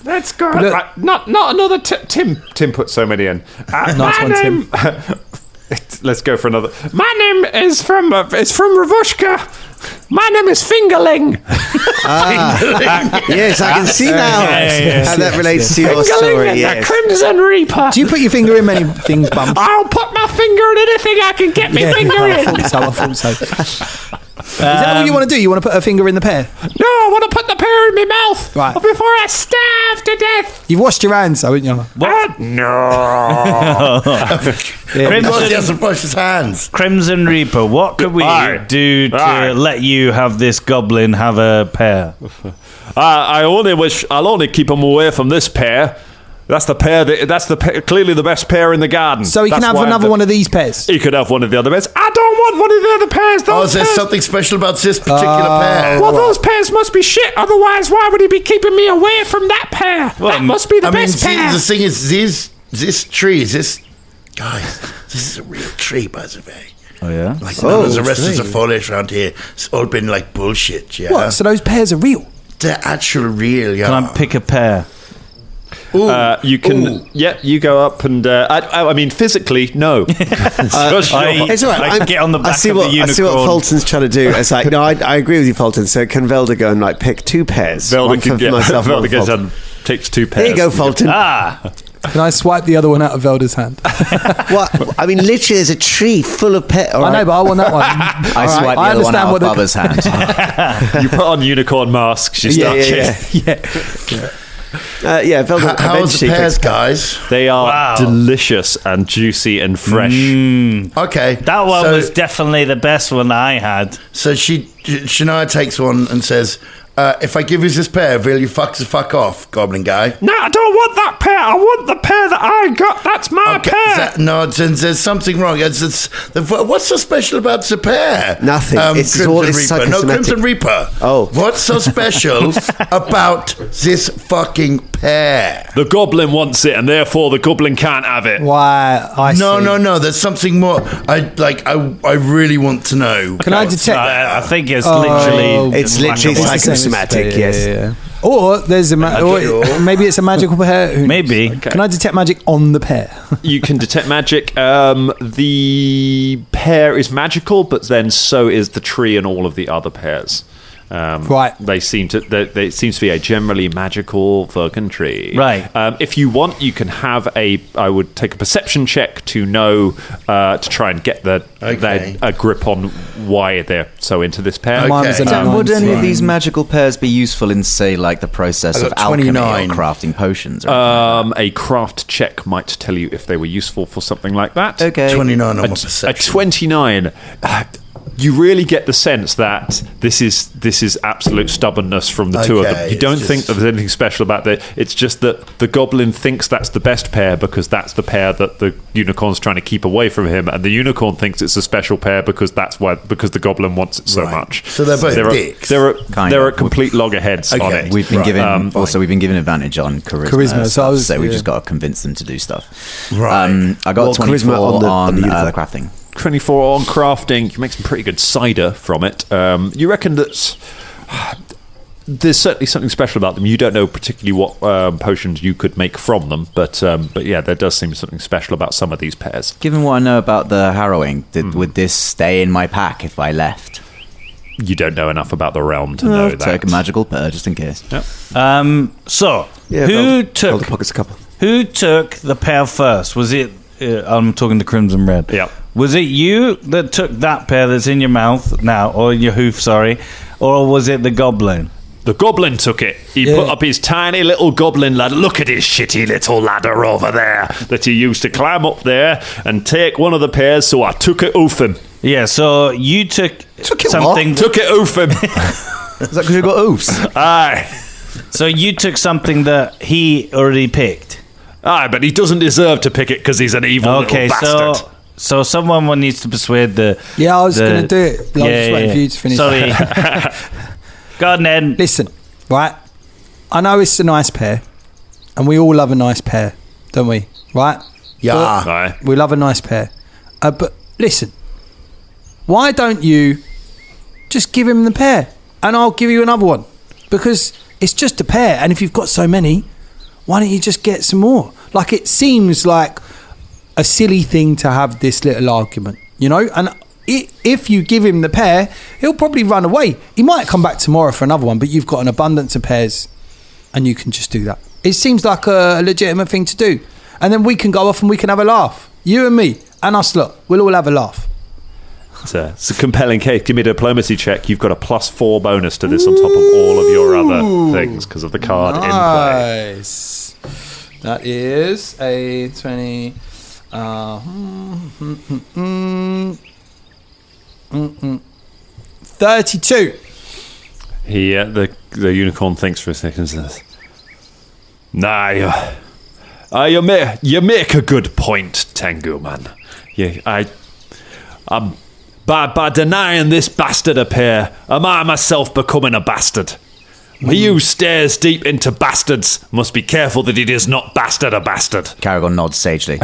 Let's go. Right, not another Tim. Tim put so many in. Nice one, Tim. Let's go for another. My name is from Ravushka. My name is Fingerling. Yes, I can see now how that relates to your story. The Crimson Reaper. Do you put your finger in many things, Bump? I'll put my finger in anything I can get my finger in. I thought so. Is that what you want to do? You want to put a finger in the pear? No, I want to put the pear in my mouth before I starve to death. You've washed your hands, haven't you? What? No. He has to brush his hands. Crimson Reaper, what could we do to let you have this goblin have a pear? I'll only keep him away from this pear. That's the pear. Clearly the best pear in the garden. So he can have another one of these pears. He could have one of the other pears. I don't want one of the other pears. Is there something special about this particular pear? Well, those pears must be shit. Otherwise, why would he be keeping me away from that pear? Well, that must be the best pear. The thing is, this tree guys, this is a real tree, by the way. Oh yeah. Like none of the rest of the foliage around here. It's all been like bullshit. Yeah. What? So those pears are real? They're actual real. Yeah. Can I pick a pear? You can. Ooh. Yeah, you go up and. I mean, physically, no. It's all right. I get on the back of the unicorn. I see what Fulton's trying to do. It's like, no, I agree with you, Fulton. So can Velda go and like pick 2 pairs? Velda goes and takes 2 pairs. There you go, Fulton. Can I swipe the other one out of Velda's hand? What? I mean, literally, there's a tree full of pears. I know, but I want that one. I swipe the other one out of Bubba's hand. You put on unicorn masks. You start Velda. How's the pears, guys? They are delicious and juicy and fresh. Okay, that one was definitely the best one I had. So Shania takes one and says, if I give you this pear, will you fuck off, goblin guy? No, I don't want that pear. I want the pear that I got. That's my pear. There's something wrong. What's so special about the pear? Nothing. It's Crimson all Reaper. No, Crimson Reaper. Oh. What's so special about this fucking pear? The goblin wants it, and therefore the goblin can't have it. Why? No. There's something more. I really want to know. Can I detect? I think it's literally. It's literally psychosomatic. Yes. Or there's or maybe it's a magical pear. Maybe. Okay. Can I detect magic on the pear? You can detect magic. The pear is magical, but then so is the tree and all of the other pears. Right. They seem to. They seems to be a generally magical fucking tree. Right. If you want, you can have I would take a perception check to know to try and get a grip on why they're so into this pear. Okay. Would any of these magical pears be useful in, say, like the process of alchemy or crafting potions? A craft check might tell you if they were useful for something like that. Okay. 29 on my perception. A 29. You really get the sense that this is absolute stubbornness from the two of them. You don't think that there's anything special about it. It's just that the goblin thinks that's the best pear because that's the pear that the unicorn's trying to keep away from him, and the unicorn thinks it's a special pear because the goblin wants it so much. So they're both dicks. They're a complete loggerheads on it. We've been given we've been given advantage on charisma so we've just got to convince them to do stuff. Right. I got 24 on the crafting. 24 on crafting. You make some pretty good cider from it. You reckon that there's certainly something special about them. You don't know particularly what potions you could make from them, but yeah, there does seem something special about some of these pears. Given what I know about the harrowing, would this stay in my pack if I left? You don't know enough about the realm to know that. Take a magical pear just in case. Yep. Who took the pear first? Was it? I'm talking to Crimson Red. Yeah. Was it you that took that pear that's in your mouth now, or in your hoof, sorry, or was it the goblin? The goblin took it. He put up his tiny little goblin ladder. Look at his shitty little ladder over there that he used to climb up there and take one of the pears, so I took it off him. Yeah, so you took something... Took it off him. Is that because you got oofs? Aye. So you took something that he already picked? Aye, but he doesn't deserve to pick it because he's an evil little bastard. So someone needs to persuade the... Yeah, I was going to do it. I was just waiting for you to finish. Sorry. Go on then. Listen, right? I know it's a nice pear, and we all love a nice pear, don't we? Right? Yeah. Right. We love a nice pear. But listen, why don't you just give him the pear, and I'll give you another one? Because it's just a pear, and if you've got so many, why don't you just get some more? Like, it seems like a silly thing to have this little argument, you know? And if you give him the pear, he'll probably run away. He might come back tomorrow for another one, but you've got an abundance of pears and you can just do that. It seems like a legitimate thing to do. And then we can go off and we can have a laugh. You and me and us lot, we'll all have a laugh. It's a compelling case. Give me a diplomacy check. You've got a +4 bonus to this on top of all of your other things because of the card in play. Nice. That is a 20. 32. The unicorn thinks for a second and says, "Nah, you make a good point, Tengu man. By denying this bastard a pear, am I myself becoming a bastard? He who stares deep into bastards must be careful that he does not bastard a bastard." Caragor nods sagely.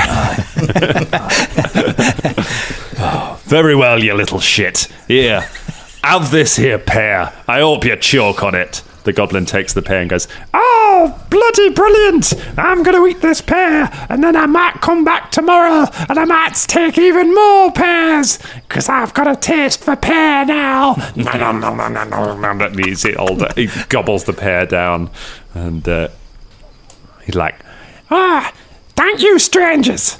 Very well, you little shit. Here, have this here pear. I hope you choke on it. The goblin takes the pear and goes, "Oh, bloody brilliant! I'm going to eat this pear, and then I might come back tomorrow, and I might take even more pears, because I've got a taste for pear now." He gobbles the pear down, and he's like, Thank you, strangers.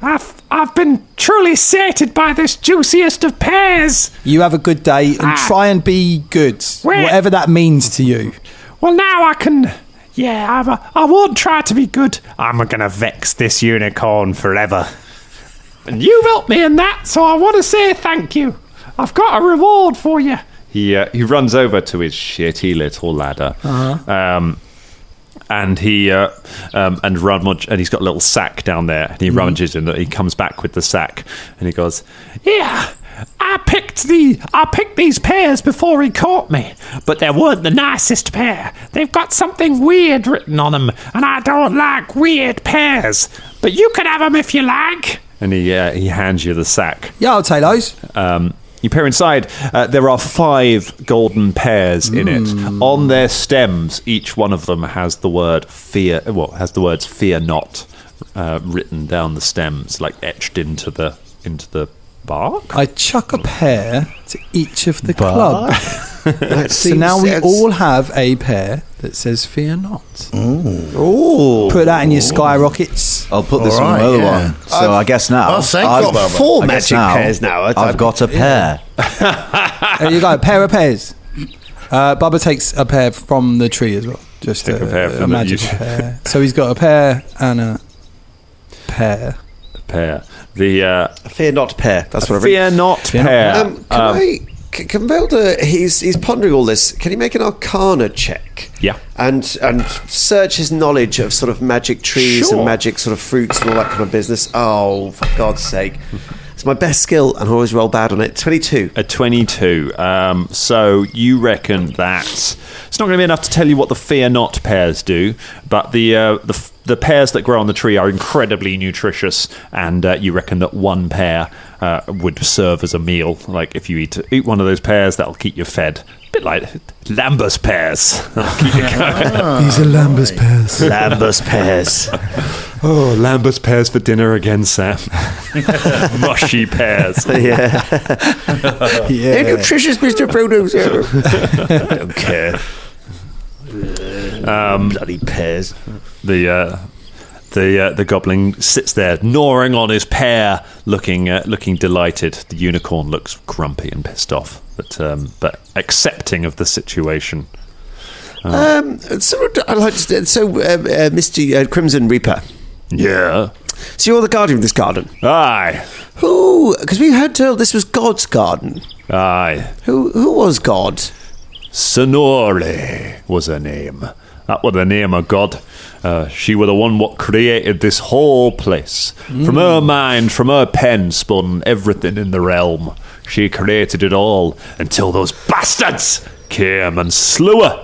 I've been truly sated by this juiciest of pears. You have a good day and try and be good, whatever that means to you. Well, now I can. Yeah, I won't try to be good. I'm gonna vex this unicorn forever. And you've helped me in that, so I want to say thank you. I've got a reward for you. He runs over to his shitty little ladder. And he and he's got a little sack down there, and he rummages in it. He comes back with the sack, and he goes, "Yeah, I picked these pears before he caught me, but they weren't the nicest pear. They've got something weird written on them, and I don't like weird pears. But you can have them if you like." And he hands you the sack. Yeah, I'll take those. You peer inside. There are 5 golden pears in it. On their stems, each one of them has the word fear. Well, has the words "fear not" written down the stems, like etched into the bark. I chuck a pear to each of the club. So now we all have a pear that says "fear not." Ooh. Put that in your skyrockets. I'll put this on the other one. So I guess now I've got 4 magic pears now. I've got a pear. There you go, a pair of pears. Bubba takes a pear from the tree as well. Just a pear from the magic pear. So he's got a pear and a pear. Pear. The fear not pear. That's what I fear not pear. Can Velda, he's pondering all this. Can he make an Arcana check? Yeah. And search his knowledge of sort of magic trees and magic sort of fruits and all that kind of business. Oh, for God's sake. It's my best skill, and I always roll bad on it. 22. A 22. So you reckon that it's not going to be enough to tell you what the fear not pears do, but the pears that grow on the tree are incredibly nutritious, and you reckon that one pear would serve as a meal. Like if you eat one of those pears, that'll keep you fed. A bit like Lambus pears. Keep you going. These are Lambus pears. Lambus pears. Oh, Lambus pears for dinner again, Sam. Mushy pears. Yeah. They're nutritious, Mr. Produce. I don't care. Bloody pears. The goblin sits there gnawing on his pear, looking delighted. The unicorn looks grumpy and pissed off, but accepting of the situation. Mr. Crimson Reaper. Yeah. So you're the guardian of this garden? Aye. Who? Because we heard tell this was God's garden. Aye. Who was God? Sonore was her name. That was the name of God. She was the one what created this whole place. From her mind, from her pen, spun everything in the realm. She created it all until those bastards came and slew her.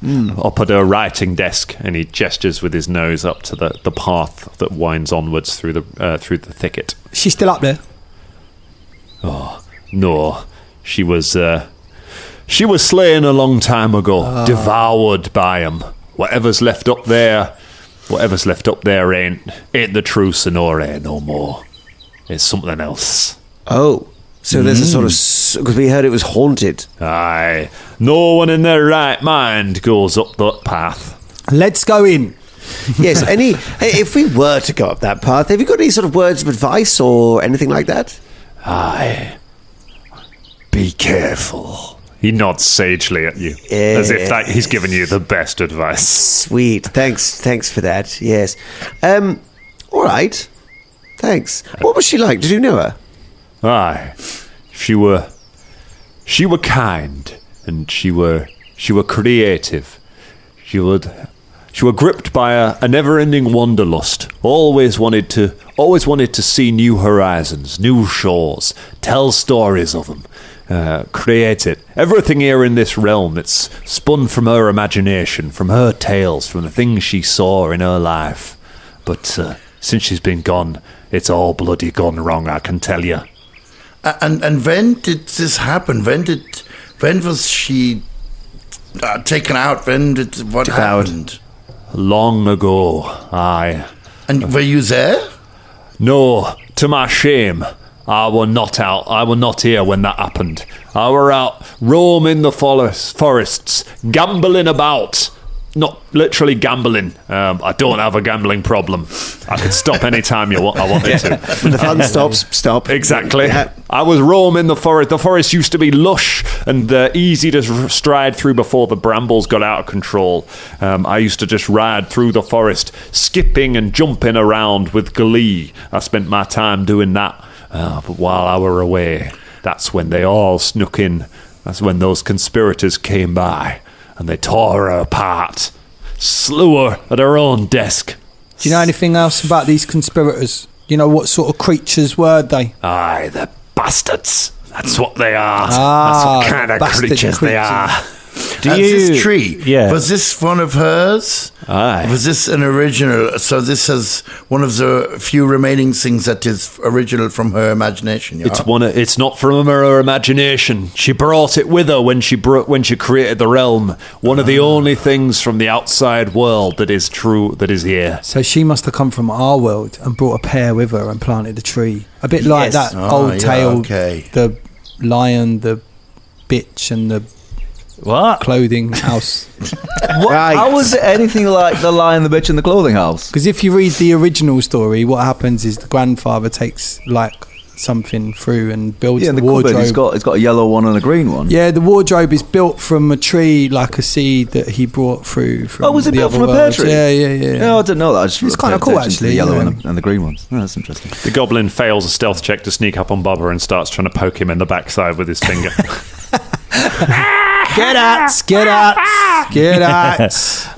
Up at her writing desk, and he gestures with his nose up to the path that winds onwards through the thicket. She's still up there? Oh no, she was slain a long time ago, devoured by him. Whatever's left up there ain't the true Sonore no more. It's something else. Oh, So there's a sort of... Because we heard it was haunted. Aye. No one in their right mind goes up that path. Let's go in. Yes, if we were to go up that path, have you got any sort of words of advice or anything like that? Aye. Be careful. He nods sagely at you, as if he's giving you the best advice. Sweet. Thanks for that. Yes. All right. Thanks. What was she like? Did you know her? Aye. She were kind, and she were creative. She were gripped by a never-ending wanderlust. Always wanted to see new horizons, new shores, tell stories of them, create it. Everything here in this realm, it's spun from her imagination, from her tales, from the things she saw in her life. But since she's been gone, it's all bloody gone wrong, I can tell you. And when did this happen? When was she taken out? What happened? Long ago, aye. And were you there? No, to my shame, I were not out. I were not here when that happened. I were out roaming the forests, gambling about. Not literally gambling. I don't have a gambling problem. I could stop any time I wanted to. When the fun stops, stop. Exactly. Yeah. I was roaming the forest. The forest used to be lush and easy to stride through before the brambles got out of control. I used to just ride through the forest, skipping and jumping around with glee. I spent my time doing that. But while I were away, that's when they all snuck in. That's when those conspirators came by. And they tore her apart, slew her at her own desk. Do you know anything else about these conspirators? You know, what sort of creatures were they? Aye, they're bastards. That's what they are. That's what kind of creatures they are. This tree, was this one of hers? Aye. Was this an original? So this is one of the few remaining things that is original from her imagination. Yeah? It's not from her imagination. She brought it with her when she created the realm. One of the only things from the outside world that is true, that is here. So she must have come from our world and brought a pear with her and planted a tree. A bit like that old tale, the lion, the bitch, and the clothing house. How was it anything like the Lion, the Bitch, and the Clothing House? Because if you read the original story, what happens is the grandfather takes like something through and builds the wardrobe. Cupboard, it's got a yellow one and a green one. Yeah, the wardrobe is built from a tree, like a seed that he brought through. Was it built from a pear tree? Yeah. No, I didn't know that. It's kind of cool, actually. The yellow and the green ones. Oh, that's interesting. The goblin fails a stealth check to sneak up on Bubba and starts trying to poke him in the backside with his finger. Get out.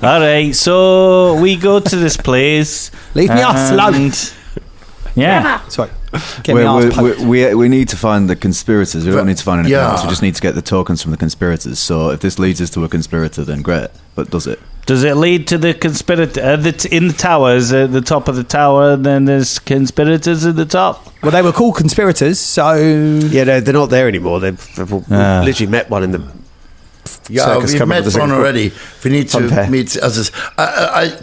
All right, so we go to this place. Leave me alone. Yeah. Sorry. We need to find the conspirators. We don't need to find anything else. We just need to get the tokens from the conspirators. So if this leads us to a conspirator, then great. But does it? Does it lead to the conspirator in the towers? At the top of the tower, then there's conspirators at the top. Well, they were called conspirators, so they're not there anymore. They've literally met one in the. Yeah, we've met one already. We need to meet others. I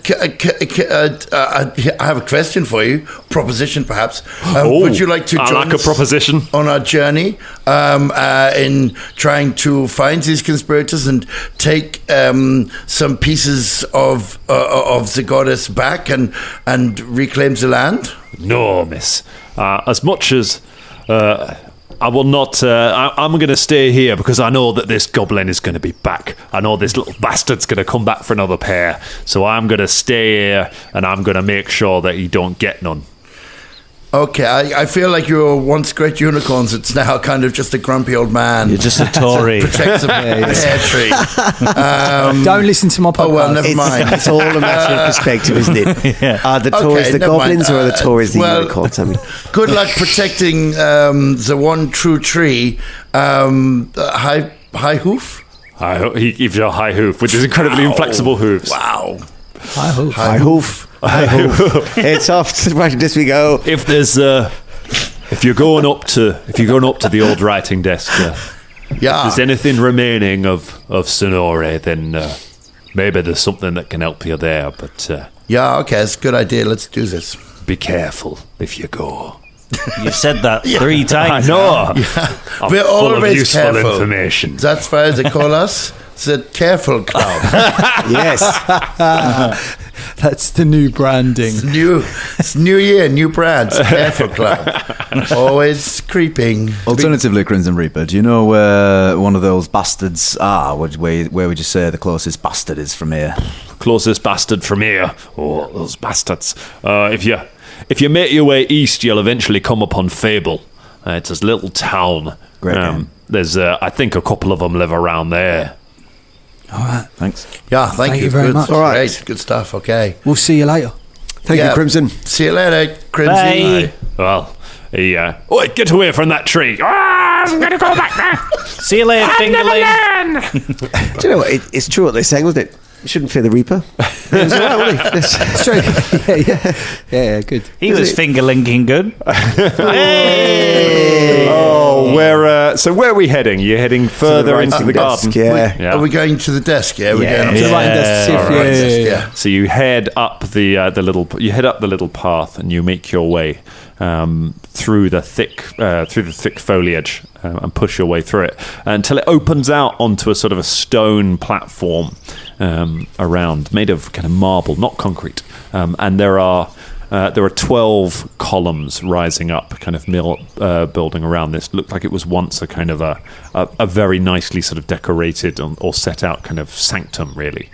have a question for you. Proposition, perhaps. Would you like to join us a proposition on our journey in trying to find these conspirators and take some pieces of the goddess back and reclaim the land? No, miss. As much as... I will not. I'm going to stay here because I know that this goblin is going to be back. I know this little bastard's going to come back for another pair. So I'm going to stay here and I'm going to make sure that he don't get none. Okay, I feel like you were once great unicorns. It's now kind of just a grumpy old man. You're just a Tory. Protects a pear tree. Don't listen to my podcast. Oh, well, never mind. It's all a matter of perspective, isn't it? Are the Tories the goblins or are the Tories the unicorns? I mean, good luck protecting the one true tree, High Hoof. He gives you a high hoof with his incredibly inflexible hooves. Wow. High Hoof. High Hoof. It's off to the right as we go. If there's if you're going up to the old writing desk, if there's anything remaining of Sonore, then maybe there's something that can help you there. But okay, it's a good idea. Let's do this. Be careful if you go. You said that 3 times. I know. Yeah. We're always useful careful. information. That's why they call us the Careful Club. Yes. That's the new branding. It's new year, new brands. Careful Club. Always creeping. Alternatively, Crimson Reaper, do you know where one of those bastards are? Where would you say the closest bastard is from here? Closest bastard from here. Oh, those bastards. If you make your way east, you'll eventually come upon Fable. It's a little town. Great game. There's, I think, a couple of them live around there. All right. Thanks. Yeah, thank you very much. All right. Great. Good stuff. Okay. We'll see you later. Thank you, Crimson. See you later, Crimson. Bye. Well, Oi, get away from that tree. I'm going to go back there. See you later, Fingerling. Do you know what? It's true what they're saying, wasn't it? You shouldn't fear the Reaper. It was all right, wasn't he? It's true. Yeah, good. He was finger-linking good. Hey! Oh, where are we heading? You're heading further into the garden. Yeah. Are we going to the desk? Yeah, we're going To the writing desk. Yeah. So you head up the little path, and you make your way through the thick foliage and push your way through it until it opens out onto a sort of a stone platform around, made of kind of marble, not concrete, and there are 12 columns rising up, kind of building around this. Looked like it was once a kind of a very nicely sort of decorated or set out kind of sanctum, really.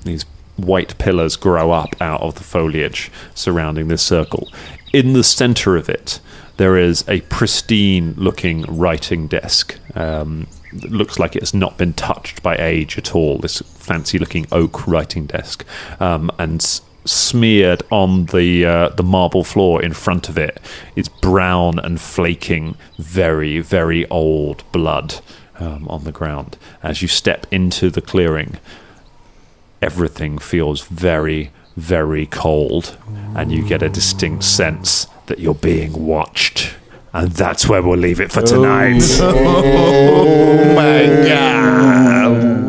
These white pillars grow up out of the foliage surrounding this circle. In the center of it, there is a pristine-looking writing desk. It looks like it has not been touched by age at all, this fancy-looking oak writing desk. And smeared on the marble floor in front of it is brown and flaking, very, very old blood on the ground. As you step into the clearing, everything feels very, very cold, and you get a distinct sense that you're being watched. And that's where we'll leave it for tonight. Oh my God.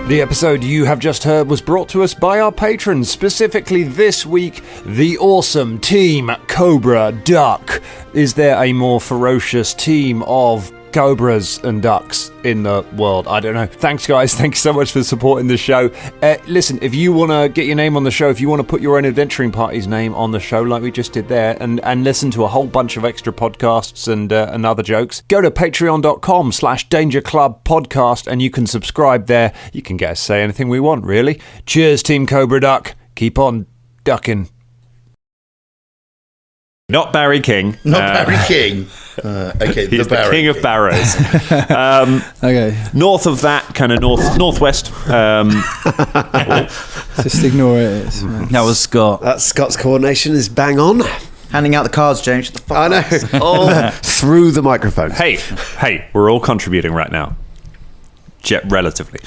The episode you have just heard was brought to us by our patrons, specifically this week, the awesome Team Cobra Duck. Is there a more ferocious team of cobras and ducks in the world? I don't know. Thanks, guys. Thanks so much for supporting the show. Listen, if you want to get your name on the show, if you want to put your own adventuring party's name on the show like we just did there, and listen to a whole bunch of extra podcasts and other jokes, go to patreon.com/Danger Club Podcast and you can subscribe there. You can get us to say anything we want, really. Cheers, Team Cobra Duck. Keep on ducking. Not Barry King. Barry King. Okay, he's the king of barrows. Okay. North of that, kind of northwest. Just ignore it. That was Scott. That Scott's coordination is bang on. Handing out the cards, James. Shut the fuck I know. up. Through the microphone. Hey, we're all contributing right now. Relatively.